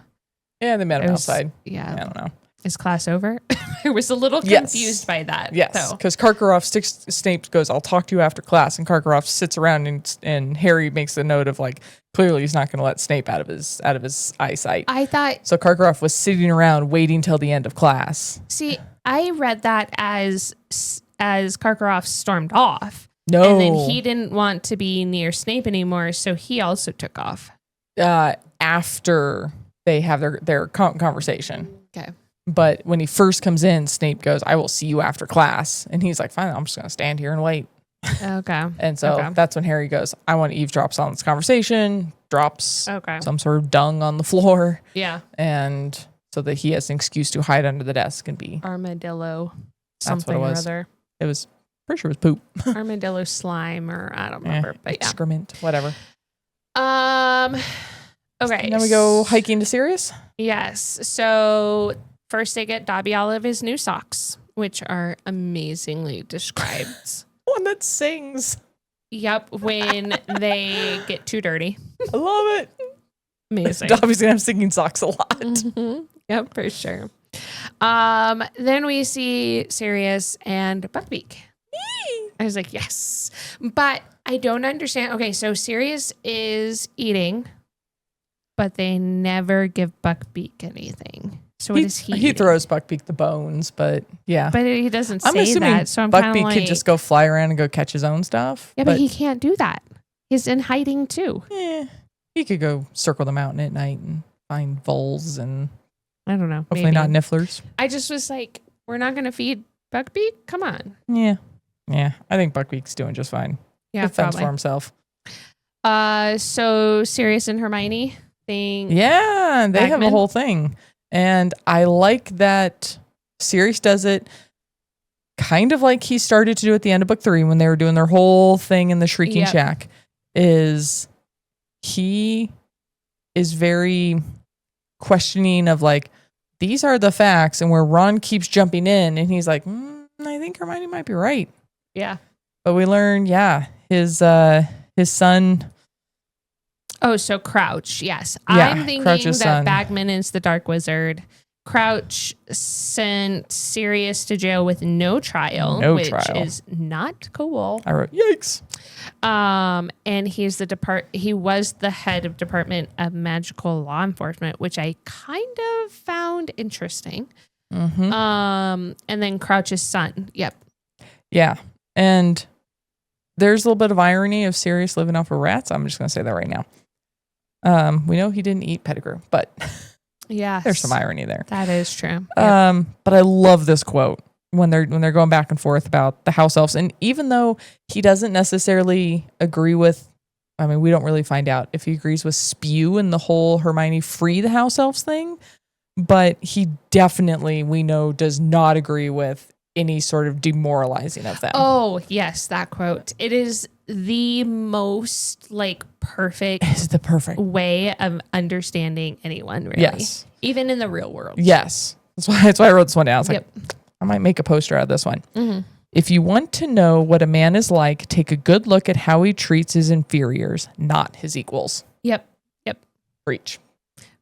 Yeah, they met him outside. Yeah. I don't know. Is class over? I was a little confused by that. Yes, so. because Karkaroff Snape goes, I'll talk to you after class. And Karkaroff sits around and Harry makes a note of like, clearly he's not going to let Snape out of his eyesight. I thought. So Karkaroff was sitting around waiting till the end of class. See, I read that as Karkaroff stormed off. No. And then he didn't want to be near Snape anymore, so he also took off. After they have their conversation. Okay. But when he first comes in, Snape goes, I will see you after class. And he's like, fine, I'm just going to stand here and wait. Okay. And so that's when Harry goes, I want to eavesdrop on this conversation, drops some sort of dung on the floor. Yeah. And so that he has an excuse to hide under the desk and be Armadillo. That's what Something it or was. other. It was, pretty sure it was poop. Armadillo slime or I don't remember. But yeah. Excrement, whatever. Okay. Now we go hiking to Sirius. Yes. So first they get Dobby all of his new socks, which are amazingly described. One that sings. Yep. When they get too dirty. I love it. Amazing. Dobby's going to have singing socks a lot. Mm-hmm. Yep, for sure. Then we see Sirius and Buckbeak. I was like, yes. But I don't understand. Okay, so Sirius is eating, but they never give Buckbeak anything. So what is he? He throws Buckbeak the bones, but yeah. But he doesn't I'm say assuming that. So I'm kind of Buckbeak like, could just go fly around and go catch his own stuff. yeah, but he can't do that. He's in hiding too. He could go circle the mountain at night and find voles and I don't know. hopefully not nifflers. I just was like, we're not going to feed Buckbeak? Come on. Yeah. I think Buckbeak's doing just fine. Yeah, He fends probably. for himself. So Sirius and Hermione thing. Yeah, they have a Bagman. whole thing. And I like that Sirius does it kind of like he started to do at the end of book 3 when they were doing their whole thing in the Shrieking Shack. Is he is very questioning of like, these are the facts, and where Ron keeps jumping in and he's like, I think Hermione might be right. Yeah. But we learn, his son. Oh, so Crouch. Yes. Yeah, I'm thinking Crouch's that son. Bagman is the Dark Wizard. Crouch sent Sirius to jail with no trial, which is not cool. I wrote, yikes. And he was the head of Department of Magical Law Enforcement, which I kind of found interesting. Mm-hmm. And then Crouch's son. Yep. Yeah. And there's a little bit of irony of Sirius living off of rats. I'm just going to say that right now. We know he didn't eat Pettigrew, but yeah, there's some irony there. That is true. But I love this quote when they're going back and forth about the house elves. And even though he doesn't necessarily agree with, I mean, we don't really find out if he agrees with Spew and the whole Hermione free the house elves thing, but he definitely, we know, does not agree with any sort of demoralizing of them. Oh, yes, that quote. It is the most perfect. It's the perfect way of understanding anyone, really. Yes. Even in the real world. Yes. That's why I wrote this one down. I was Yep. like, I might make a poster out of this one. Mm-hmm. If you want to know what a man is like, take a good look at how he treats his inferiors, not his equals. Yep. Preach.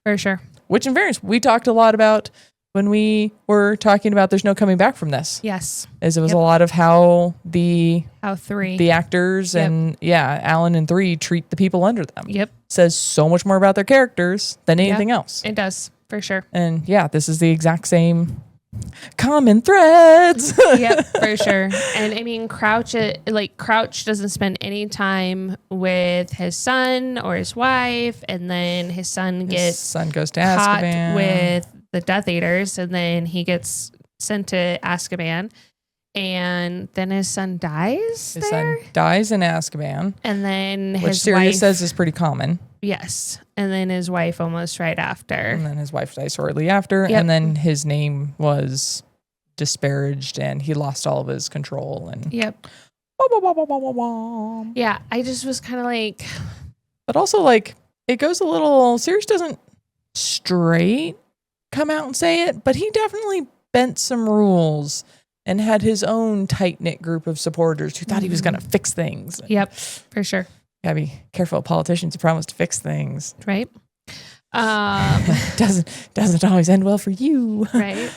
For sure. Which in fairness, we talked a lot about when we were talking about there's no coming back from this. Yes. As it was a lot of how the actors and Alan and 3 treat the people under them. Yep. Says so much more about their characters than anything else. It does, for sure. And this is the exact same Common threads. Yep, for sure. And I mean, Crouch doesn't spend any time with his son or his wife, and then his son goes to caught Azkaban with the Death Eaters, and then he gets sent to Azkaban, and then his son dies. His son dies in Azkaban, and then which his Sirius wife says is pretty common. Yes, and then his wife almost right after, And then his wife dies shortly after, Yep. and then his name was disparaged, and he lost all of his control. And yep, yeah. I just was kind of like, but also like it goes a little. Sirius doesn't straight come out and say it, but he definitely bent some rules and had his own tight-knit group of supporters who thought he was going to fix things. yep, for sure, Gotta be careful of politicians who promise to fix things. right? Doesn't always end well for you. Right.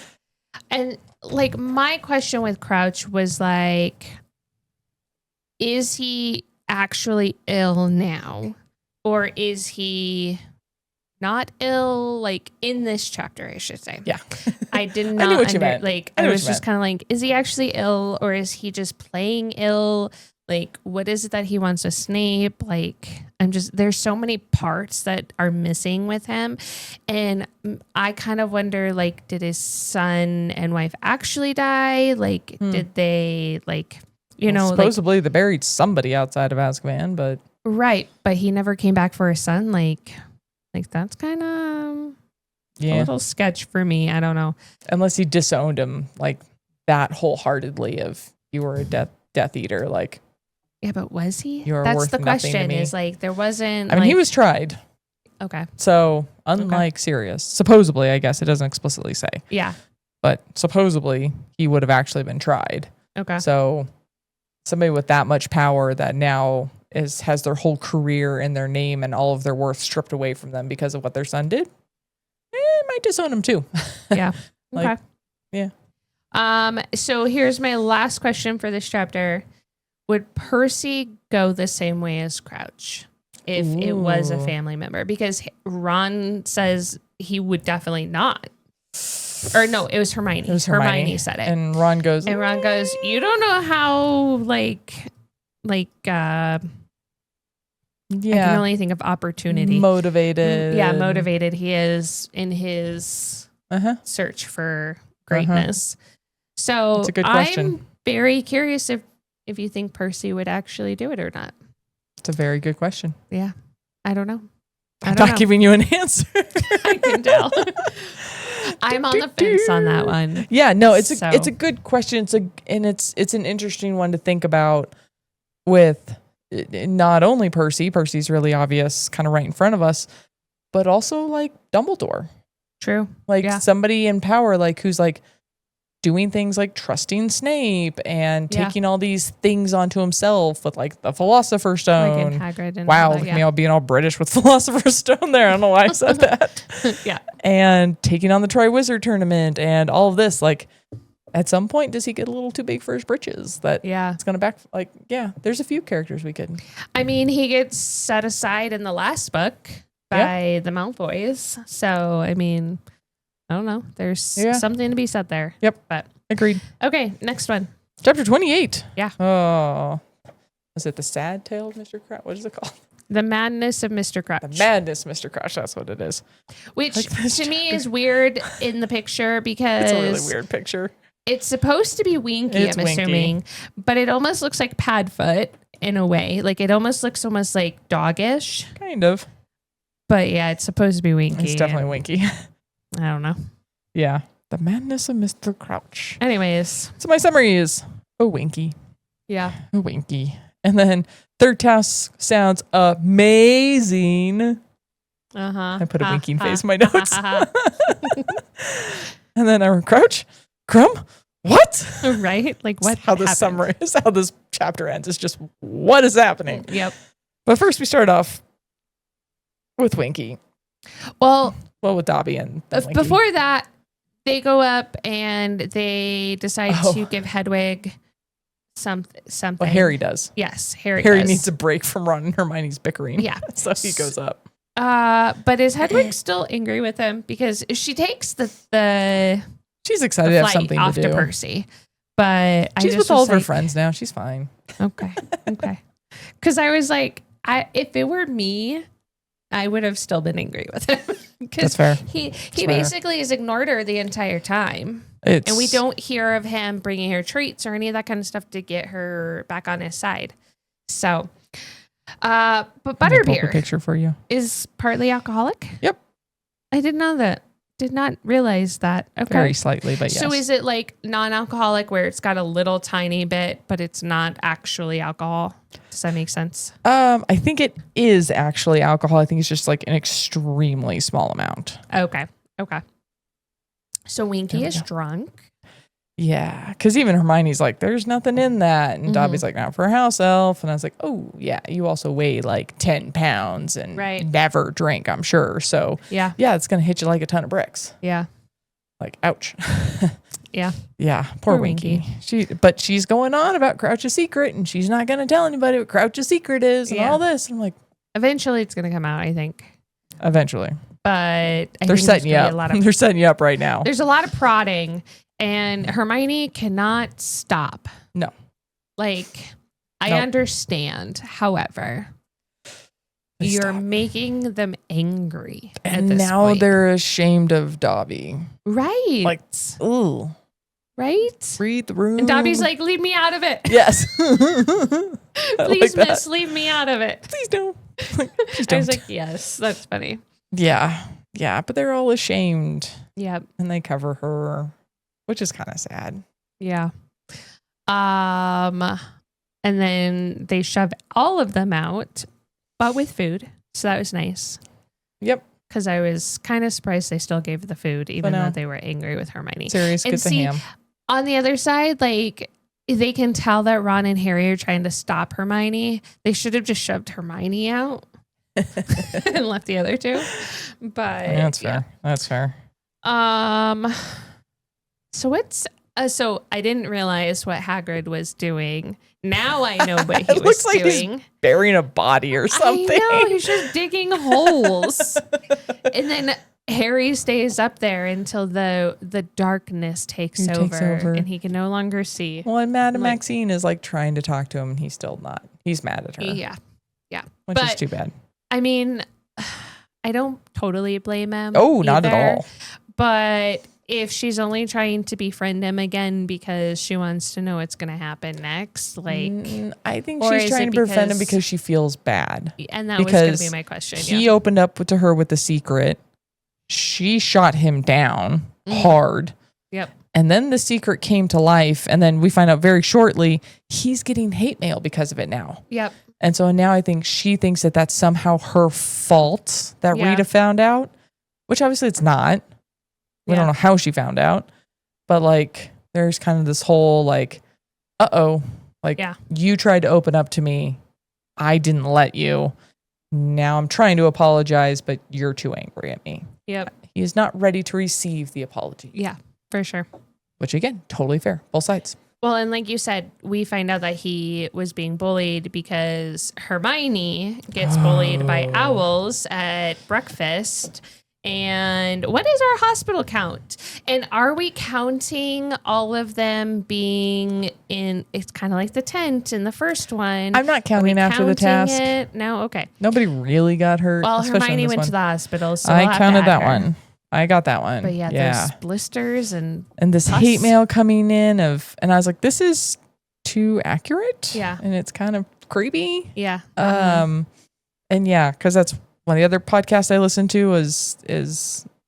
And like my question with Crouch was like, is he actually ill now? Or is he not ill? Like in this chapter, I should say. Yeah. I did not I knew what you meant. I was just kind of like, is he actually ill or is he just playing ill? Like, what is it that he wants with Snape? Like, there's so many parts that are missing with him. And I kind of wonder, like, did his son and wife actually die? Like, did they, like, supposedly they buried somebody outside of Azkaban, but. Right. But he never came back for his son. Like that's kind of a little sketch for me. I don't know. Unless he disowned him, like, that wholeheartedly of, you were a Death Eater, like. Yeah, but was he? You're That's worth the nothing to question. me. Is like there wasn't. I mean, he was tried. Okay. So unlike Sirius, supposedly, I guess it doesn't explicitly say, Yeah. but supposedly he would have actually been tried. Okay. So somebody with that much power that now has their whole career and their name and all of their worth stripped away from them because of what their son did, might disown him too. Yeah. Like, okay. Yeah. So here's my last question for this chapter. Would Percy go the same way as Crouch if it was a family member? Because Ron says he would definitely not. Or no, it was Hermione. Hermione said it. And Ron goes, you don't know how I can only think of opportunity. motivated. Yeah, motivated he is in his search for greatness. So That's a good question. I'm very curious if you think Percy would actually do it or not. It's a very good question. Yeah. I don't know. I'm not giving you an answer. I can tell. I'm on the fence on that one. Yeah, no, it's a good question. It's an interesting one to think about with not only Percy. Percy's really obvious, kind of right in front of us, but also like Dumbledore. True. Like somebody in power, like who's like doing things like trusting Snape and taking all these things onto himself with like the Philosopher's Stone. Like in Hagrid and wow, all that, look at me all being all British with Philosopher's Stone there. I don't know why I said that. Yeah. And taking on the Triwizard Tournament and all of this. Like, at some point, does he get a little too big for his britches? It's going to there's a few characters we could. I mean, he gets set aside in the last book by the Malfoys. So, I mean, I don't know. There's something to be said there. Yep. But agreed. Okay, next one. Chapter 28. Yeah. Oh. Is it the sad tale of Mr. Crouch? What is it called? The Madness of Mr. Crouch. The Madness of Mr. Crouch. That's what it is. Which to me is weird in the picture because it's a really weird picture. It's supposed to be Winky, I'm assuming, but it almost looks like Padfoot in a way. Like it almost looks like doggish. Kind of. But yeah, it's supposed to be Winky. It's definitely Winky. I don't know. Yeah. The Madness of Mr. Crouch. Anyways. So my summary is a Winky. Yeah. A Winky. And then third task sounds amazing. I put a winking face in my notes. And then I Crouch. Crumb? What? Right? Like what? How this summary is, how this chapter ends. It's just what is happening. Yep. But first we start off with Winky. Well, with Dobby and before that, they go up and they decide to give Hedwig something. Well, Harry does. Yes, Harry does. Needs a break from Ron and Hermione's bickering. Yeah. So he goes up. But is Hedwig still angry with him? Because she takes the She's excited the to have flight something off to do. Percy. But She's with all of her friends now. She's fine. Okay. Because I was like, if it were me, I would have still been angry with him. That's fair. He basically has ignored her the entire time. And we don't hear of him bringing her treats or any of that kind of stuff to get her back on his side. So, but Butterbeer a picture for you. Is partly alcoholic. Yep. I didn't know that. Did not realize that. Okay. Very slightly, but yes. So is it like non-alcoholic where it's got a little tiny bit, but it's not actually alcohol? Does that make sense? I think it is actually alcohol. I think it's just like an extremely small amount. Okay. So Winky is drunk. Yeah, because even Hermione's like, there's nothing in that. And Dobby's like, not for a house elf. And I was like, oh, yeah, you also weigh like 10 pounds and never drink, I'm sure. So, yeah, it's going to hit you like a ton of bricks. Yeah. Like, ouch. Yeah. Yeah, poor Winky. But she's going on about Crouch's secret, and she's not going to tell anybody what Crouch's secret is and all this. And I'm like, eventually it's going to come out, I think. Eventually. But they're setting you up. They're setting you up right now. There's a lot of prodding. And Hermione cannot stop. No. Like, I understand. However, you're making them angry. And now they're ashamed of Dobby. Right. Like, ooh. Right? Read the room. And Dobby's like, leave me out of it. Yes. Please, like miss, leave me out of it. Please don't. Please don't. I was like, yes, that's funny. Yeah. Yeah. But they're all ashamed. Yep. And they cover her. Which is kind of sad. Yeah. And then they shove all of them out, but with food. So that was nice. Yep. Because I was kind of surprised they still gave the food, even though they were angry with Hermione. Serious, get the ham. On the other side, like, they can tell that Ron and Harry are trying to stop Hermione. They should have just shoved Hermione out and left the other two. But that's fair. That's fair. So I didn't realize what Hagrid was doing. Now I know what he was looks like doing. He's burying a body or something. I know, he's just digging holes. And then Harry stays up there until the darkness takes over and he can no longer see. Well, and Madame Maxine is like trying to talk to him and he's still not. He's mad at her. Yeah. Which is too bad. I mean, I don't totally blame him. Oh, not at all. But if she's only trying to befriend him again because she wants to know what's going to happen next, like, I think she's trying to befriend him because she feels bad. And that was going to be my question. He opened up to her with the secret. She shot him down hard. Yep. And then the secret came to life. And then we find out very shortly he's getting hate mail because of it now. Yep. And so now I think she thinks that that's somehow her fault that Rita found out, which obviously it's not. We don't know how she found out, but like, there's kind of this whole like, you tried to open up to me. I didn't let you. Now I'm trying to apologize, but you're too angry at me. Yep. He is not ready to receive the apology. Yeah, for sure. Which again, totally fair. Both sides. Well, and like you said, we find out that he was being bullied because Hermione gets bullied by owls at breakfast. And what is our hospital count? And are we counting all of them being in, it's kind of like the tent in the first one. I'm not counting after the task. No? Okay. Nobody really got hurt. Well, Hermione went to the hospital, so I counted that one. I got that one. But there's blisters and this pus. Hate mail coming in and I was like, this is too accurate. Yeah. And it's kind of creepy. Yeah. And because that's one of the other podcasts I listened to is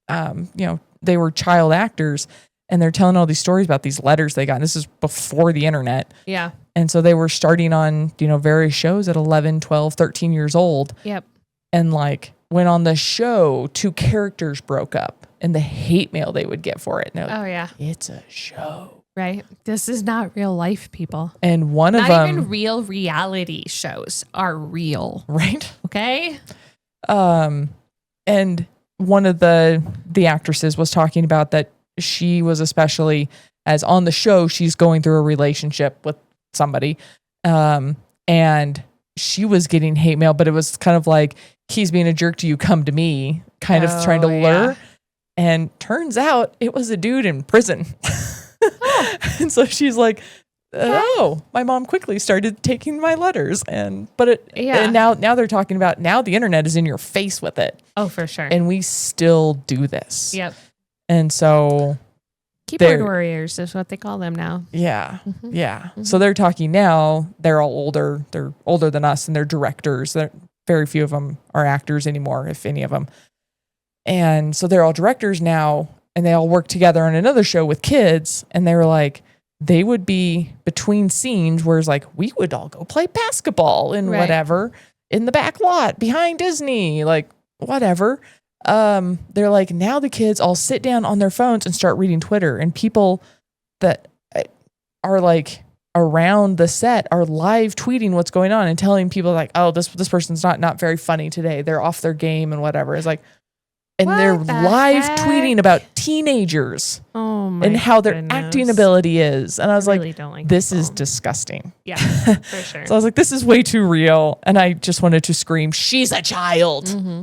they were child actors and they're telling all these stories about these letters they got. And this is before the internet. Yeah. And so they were starting on, various shows at 11, 12, 13 years old. Yep. And like when on the show, 2 characters broke up and the hate mail they would get for it. And like, it's a show. Right. This is not real life, people. And one of them. Not even real reality shows are real. Right. Okay. And one of the actresses was talking about that she was especially as on the show, she's going through a relationship with somebody. And she was getting hate mail, but it was kind of like, he's being a jerk to you, come to me, kind of trying to lure. And turns out it was a dude in prison. And so she's like, oh, my mom quickly started taking my letters. And now they're talking about, now the internet is in your face with it. Oh, for sure. And we still do this. Yep. And so keyboard warriors is what they call them now. Yeah. Mm-hmm. Yeah. Mm-hmm. So they're talking now, they're all older. They're older than us and they're directors. Very few of them are actors anymore, if any of them. And so they're all directors now and they all work together on another show with kids. And they were like, they would be between scenes where it's like, we would all go play basketball and whatever in the back lot behind Disney, like whatever. They're like, now the kids all sit down on their phones and start reading Twitter, and people that are like around the set are live tweeting what's going on and telling people like, oh, this person's not very funny today. They're off their game and whatever. It's like, and they're live tweeting about teenagers and how their acting ability is. And I was really like, this is disgusting. Yeah, for sure. So I was like, this is way too real. And I just wanted to scream, she's a child. Mm-hmm.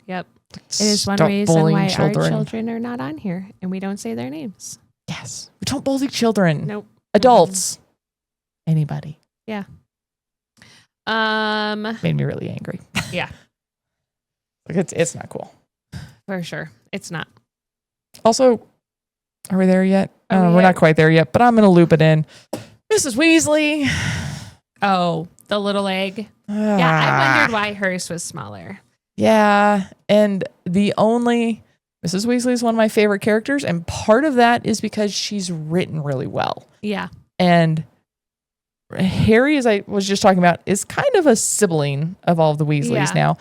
Yep. It is one reason why our children are not on here and we don't say their names. Yes. We don't bully children. Nope. Adults. Anybody. Yeah. Made me really angry. Yeah. Like it's not cool. For sure. It's not. Also, are we there yet? We're not quite there yet, but I'm going to loop it in. Mrs. Weasley. Oh, the little egg. Yeah, I wondered why hers was smaller. Yeah, and Mrs. Weasley is one of my favorite characters, and part of that is because she's written really well. Yeah. And Harry, as I was just talking about, is kind of a sibling of all of the Weasleys now.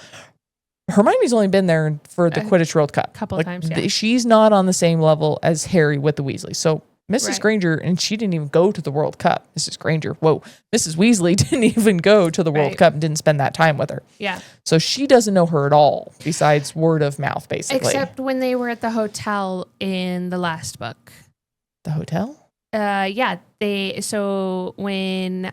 Hermione's only been there for the Quidditch World Cup. A couple of times, yeah. She's not on the same level as Harry with the Weasleys. So Mrs. Granger, and she didn't even go to the World Cup. Mrs. Weasley didn't even go to the World Cup and didn't spend that time with her. Yeah. So she doesn't know her at all, besides word of mouth, basically. Except when they were at the hotel in the last book. The hotel? Yeah. When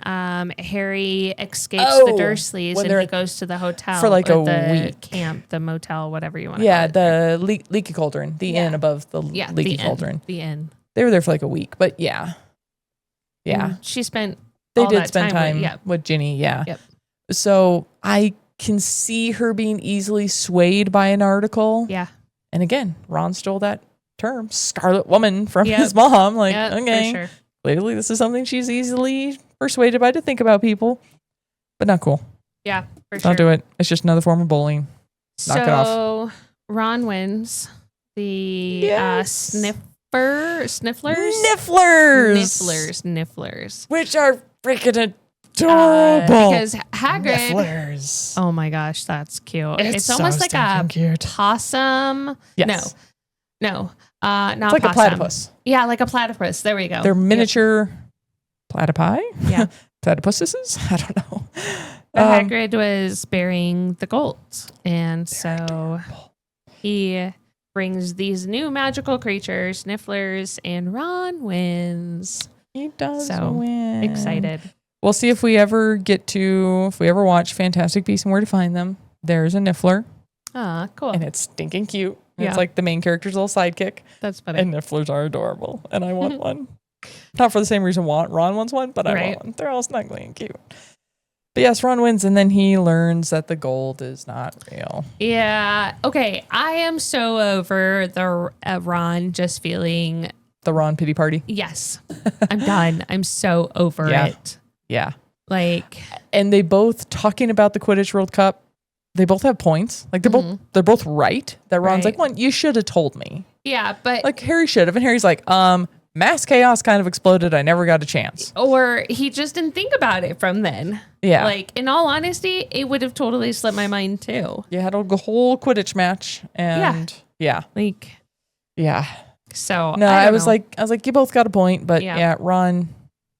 Harry escapes the Dursleys and he goes to the hotel for like a week. Camp, the motel, whatever you want to call it. Yeah, the Leaky Cauldron, the inn above the Leaky Cauldron. The inn. They were there for like a week, but yeah. She spent time with Ginny, yeah. Yep. So I can see her being easily swayed by an article. Yeah. And again, Ron stole that term, Scarlet Woman, from his mom. Like, okay, for sure. Clearly this is something she's easily persuaded by to think about people, but not cool. Yeah, for sure. Don't do it. It's just another form of bullying. Knock it off. So Ron wins the Snifflers, which are freaking adorable. Because Hagrid, Nifflers. Oh my gosh, that's cute. It's almost like a cute possum. Yes. No, not it's like possum. a platypus. Yeah, like a platypus. There we go. They're miniature platypi. Yeah, platypuses. I don't know. Hagrid was burying the gold, and so he brings these new magical creatures, Nifflers, and Ron wins. He does win. Excited. We'll see if we ever watch Fantastic Beasts and Where to Find Them. There's a Niffler. Ah, cool. And it's stinking cute. Yeah. It's like the main character's little sidekick. That's funny. And Nifflers are adorable. And I want one. Not for the same reason Ron wants one, but I want one. They're all snuggly and cute. But yes, Ron wins, and then he learns that the gold is not real. Yeah. Okay. I am so over the Ron just feeling... The Ron pity party? Yes. I'm done. I'm so over it. Yeah. Like... And they both, talking about the Quidditch World Cup, they both have points. Like, they're both right. That Ron's like, well, you should have told me. Yeah, but... Like, Harry should have. And Harry's like, mass chaos kind of exploded. I never got a chance. Or he just didn't think about it from then. Yeah. Like, in all honesty, it would have totally slipped my mind too. You had a whole Quidditch match. And yeah. Like, yeah. So, no, I was like, you both got a point. But yeah, Ron,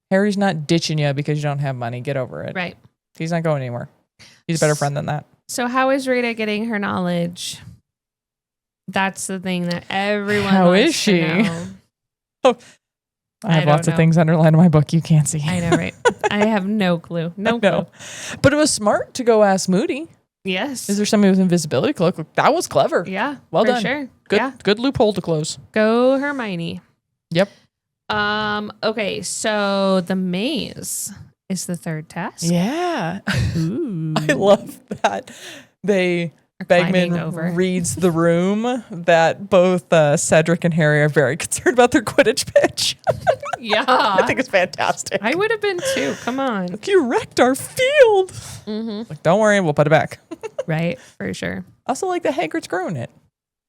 Harry's not ditching you because you don't have money. Get over it. Right. He's not going anywhere. He's a better friend than that. So how is Rita getting her knowledge? That's the thing that everyone How wants is she? To know. Oh, I have lots of things underlined in my book you can't see. I know, right? I have no clue. No clue. But it was smart to go ask Moody. Yes. Is there somebody with invisibility cloak? That was clever. Yeah. Well for done. Sure. Good loophole to close. Go Hermione. Yep. Okay, so the maze is the third task. Yeah. Ooh. I love that. Bagman reads the room that both Cedric and Harry are very concerned about their Quidditch pitch. Yeah. I think it's fantastic. I would have been too. Come on. Look, you wrecked our field. Mm-hmm. Like, don't worry, we'll put it back. Right, for sure. Also, like the Hagrid's growing it.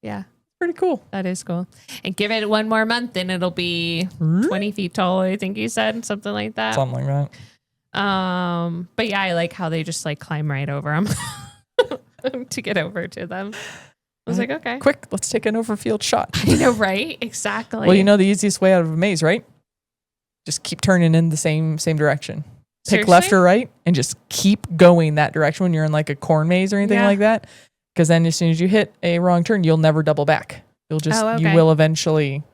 Yeah. Pretty cool. That is cool. And give it one more month and it'll be 20 feet tall, I think you said. Something like that. Something like that. But yeah, I like how they just like climb right over them to get over to them. I was like, okay. Quick, let's take an overfield shot. I know, right? Exactly. Well, you know the easiest way out of a maze, right? Just keep turning in the same direction. Pick Seriously? left or right and just keep going that direction when you're in like a corn maze or anything like that. Because then as soon as you hit a wrong turn, you'll never double back. You'll just, you will eventually,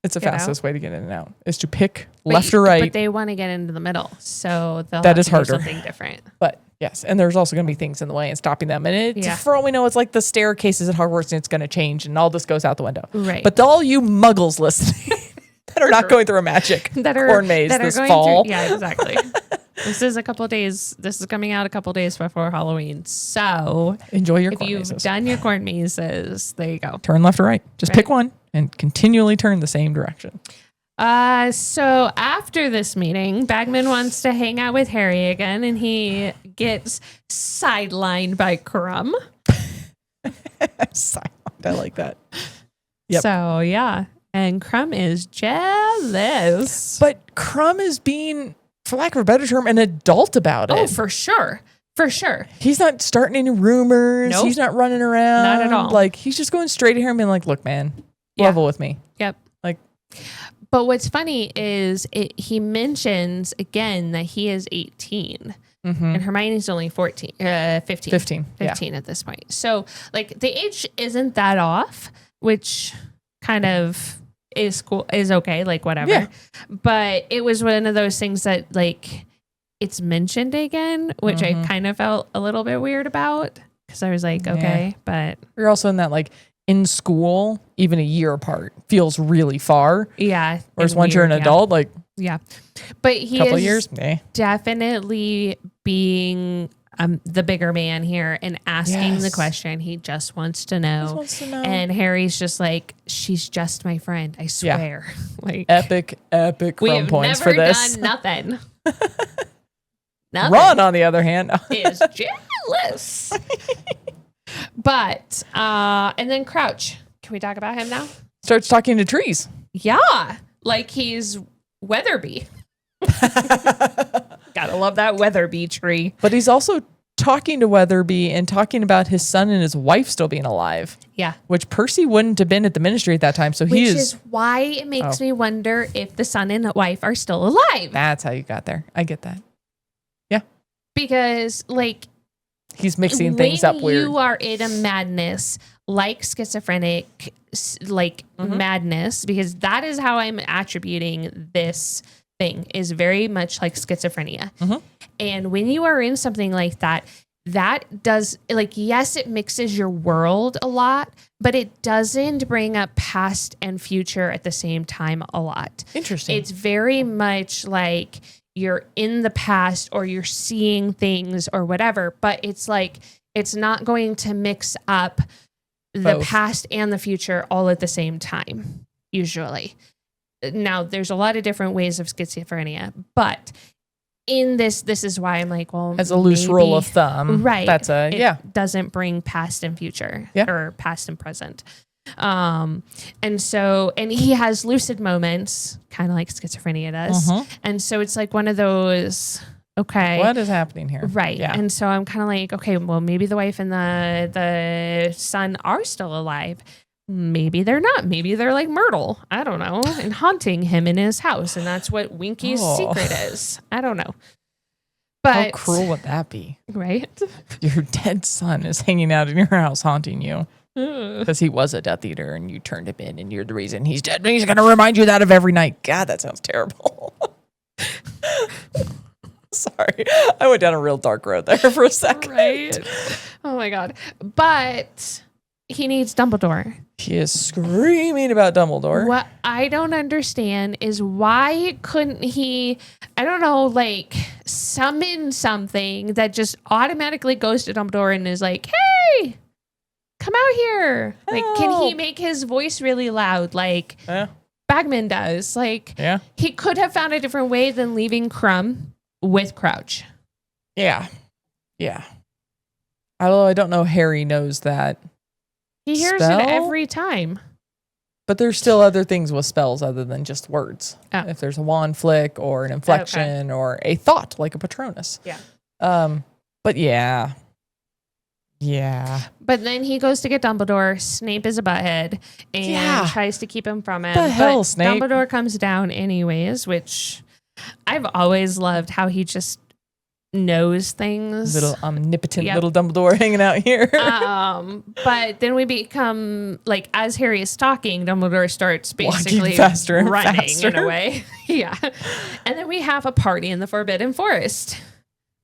it's the fastest way to get in and out, is to pick left or right. But they want to get into the middle. So they'll that have is to harder. do something different. But yes, and there's also going to be things in the way and stopping them. And for all we know, it's like the staircases at Hogwarts and it's going to change and all this goes out the window. Right. But all you muggles listening that are not going through a magic corn maze this fall. Yeah, exactly. This is coming out a couple days before Halloween. So enjoy your if corn you've mazes. done your corn mazes, there you go. Turn left or right. Just pick one and continually turn the same direction. So after this meeting, Bagman wants to hang out with Harry again, and he gets sidelined by Crumb. Sidelined. I like that. Yep. So yeah, and Crumb is jealous. But Crumb is being, for lack of a better term, an adult about it. Oh, for sure. For sure. He's not starting any rumors. Nope. He's not running around. Not at all. Like, he's just going straight at her and being like, look, man, level with me. Yep. Like, but what's funny is he mentions again that he is 18 and Hermione's only 15 at this point. So like the age isn't that off, which kind of is cool, is okay, like whatever. Yeah. But it was one of those things that like it's mentioned again, which I kind of felt a little bit weird about because I was like, okay, but you're also in that like in school, even a year apart feels really far. Yeah. Whereas once you're an adult, like but he couple is years, definitely being the bigger man here and asking the question. He just wants to know. And Harry's just like, she's just my friend. I swear. Yeah. Like epic crumb points for this. We've never done nothing. Ron, on the other hand, is jealous. But and then Crouch. Can we talk about him now? Starts talking to trees. Yeah, like he's Weatherby. Gotta love that Weatherby tree. But he's also talking to Weatherby and talking about his son and his wife still being alive. Yeah. Which Percy wouldn't have been at the ministry at that time. So Which is why it makes me wonder if the son and the wife are still alive. That's how you got there. I get that. Yeah. Because like he's mixing things up weird. You are in a madness like schizophrenic, like madness, because that is how I'm attributing this thing, is very much like schizophrenia. And when you are in something like that, that does, like, yes, it mixes your world a lot, but it doesn't bring up past and future at the same time a lot. Interesting. It's very much like you're in the past or you're seeing things or whatever, but it's like, it's not going to mix up the past and the future all at the same time, usually. Now, there's a lot of different ways of schizophrenia, but in this is why I'm like, well, as a loose rule of thumb, right? That's it doesn't bring past and future or past and present. And he has lucid moments, kind of like schizophrenia does. And so it's like one of those, okay, what is happening here? Right. Yeah. And so I'm kind of like, okay, well, maybe the wife and the son are still alive. Maybe they're not. Maybe they're like Myrtle. I don't know. And haunting him in his house. And that's what Winky's secret is. I don't know. But how cruel would that be? Right? Your dead son is hanging out in your house haunting you. Because he was a Death Eater and you turned him in and you're the reason he's dead. And he's going to remind you that of every night. God, that sounds terrible. Sorry. I went down a real dark road there for a second. Right? Oh my God. But he needs Dumbledore. He is screaming about Dumbledore. What I don't understand is why couldn't he, I don't know, like summon something that just automatically goes to Dumbledore and is like, hey, come out here. Like, can he make his voice really loud like Bagman does? Like, he could have found a different way than leaving Crumb with Crouch. Yeah. Yeah. Although I don't know Harry knows that. He hears spell? it every time. But there's still other things with spells other than just words. Oh. If there's a wand flick or an inflection or a thought like a Patronus. Yeah. But yeah. Yeah. But then he goes to get Dumbledore. Snape is a butthead and tries to keep him from him. The hell, but Snape? Dumbledore comes down anyways, which I've always loved how he just knows things. Little omnipotent little Dumbledore hanging out here. But then we become like, as Harry is talking, Dumbledore starts basically walking faster and running faster. in a way. Yeah. And then we have a party in the Forbidden Forest.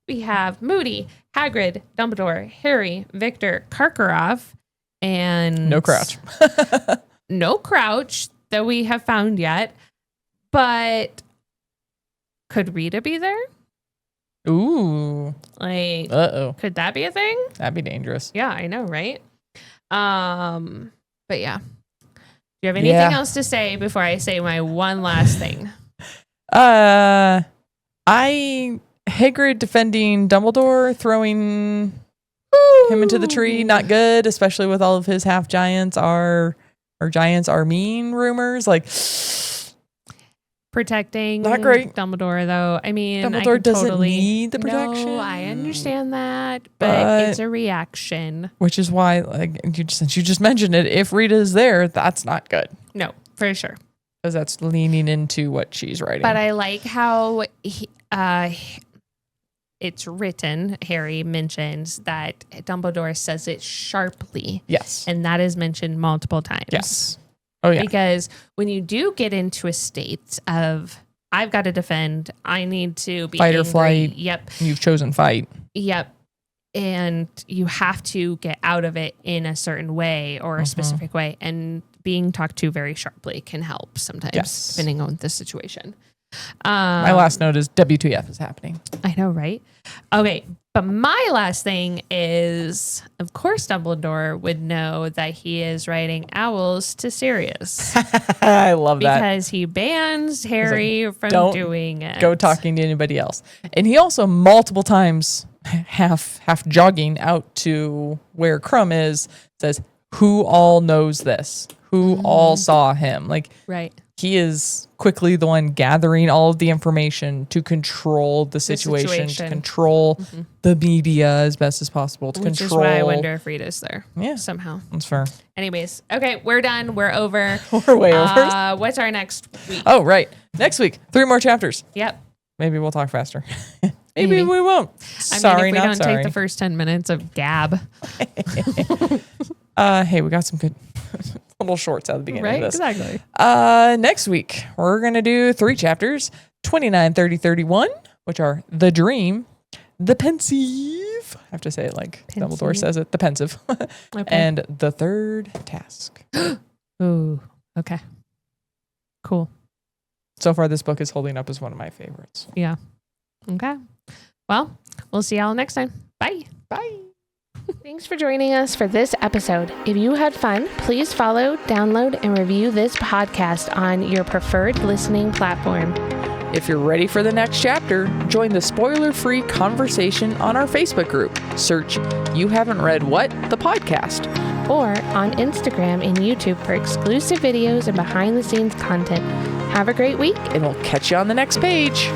We have Moody, Hagrid, Dumbledore, Harry, Victor, Karkaroff, and No Crouch. No Crouch that we have found yet. But could Rita be there? Ooh. Like, could that be a thing? That'd be dangerous. Yeah, I know, right? But yeah. Do you have anything else to say before I say my one last thing? Hagrid defending Dumbledore, throwing him into the tree, not good, especially with all of his half giants are mean rumors. Like, protecting not great. Dumbledore, though. I mean, Dumbledore doesn't need the protection. No, I understand that, but it's a reaction. Which is why, like, since you just mentioned it, if Rita's there, that's not good. No, for sure. Because that's leaning into what she's writing. But I like how it's written. Harry mentions that Dumbledore says it sharply. Yes. And that is mentioned multiple times. Yes. Oh, yeah. Because when you do get into a state of, I've got to defend, I need to be fight angry. Or flight. Yep. You've chosen fight. Yep. And you have to get out of it in a certain way or a specific way. And being talked to very sharply can help sometimes, depending on the situation. My last note is WTF is happening. I know, right? Okay, but my last thing is, of course, Dumbledore would know that he is writing owls to Sirius. I love that. Because he bans Harry from doing it. Go talking to anybody else. And he also multiple times, half jogging out to where Crumb is, says, who all knows this? Who all saw him? Like, right. He is quickly the one gathering all of the information to control the situation. To control the media as best as possible. Which is why I wonder if Rita's there. Yeah. Somehow. That's fair. Anyways. Okay. We're done. We're over. We're way over. What's our next week? Oh, right. Next week. 3 more chapters. Yep. Maybe we'll talk faster. Maybe we won't. Sorry, if we don't take the first 10 minutes of gab. Hey, we got some good little shorts at the beginning of this. Exactly. Next week, we're going to do 3 chapters, 29, 30, 31, which are The Dream, The Pensive. I have to say it like Dumbledore says it, The Pensive. Okay. And The Third Task. Ooh, okay. Cool. So far, this book is holding up as one of my favorites. Yeah. Okay. Well, we'll see y'all next time. Bye. Bye. Thanks for joining us for this episode. If you had fun, please follow, download, and review this podcast on your preferred listening platform. If you're ready for the next chapter, join the spoiler-free conversation on our Facebook group. Search You Haven't Read What? The podcast. Or on Instagram and YouTube for exclusive videos and behind-the-scenes content. Have a great week. And we'll catch you on the next page.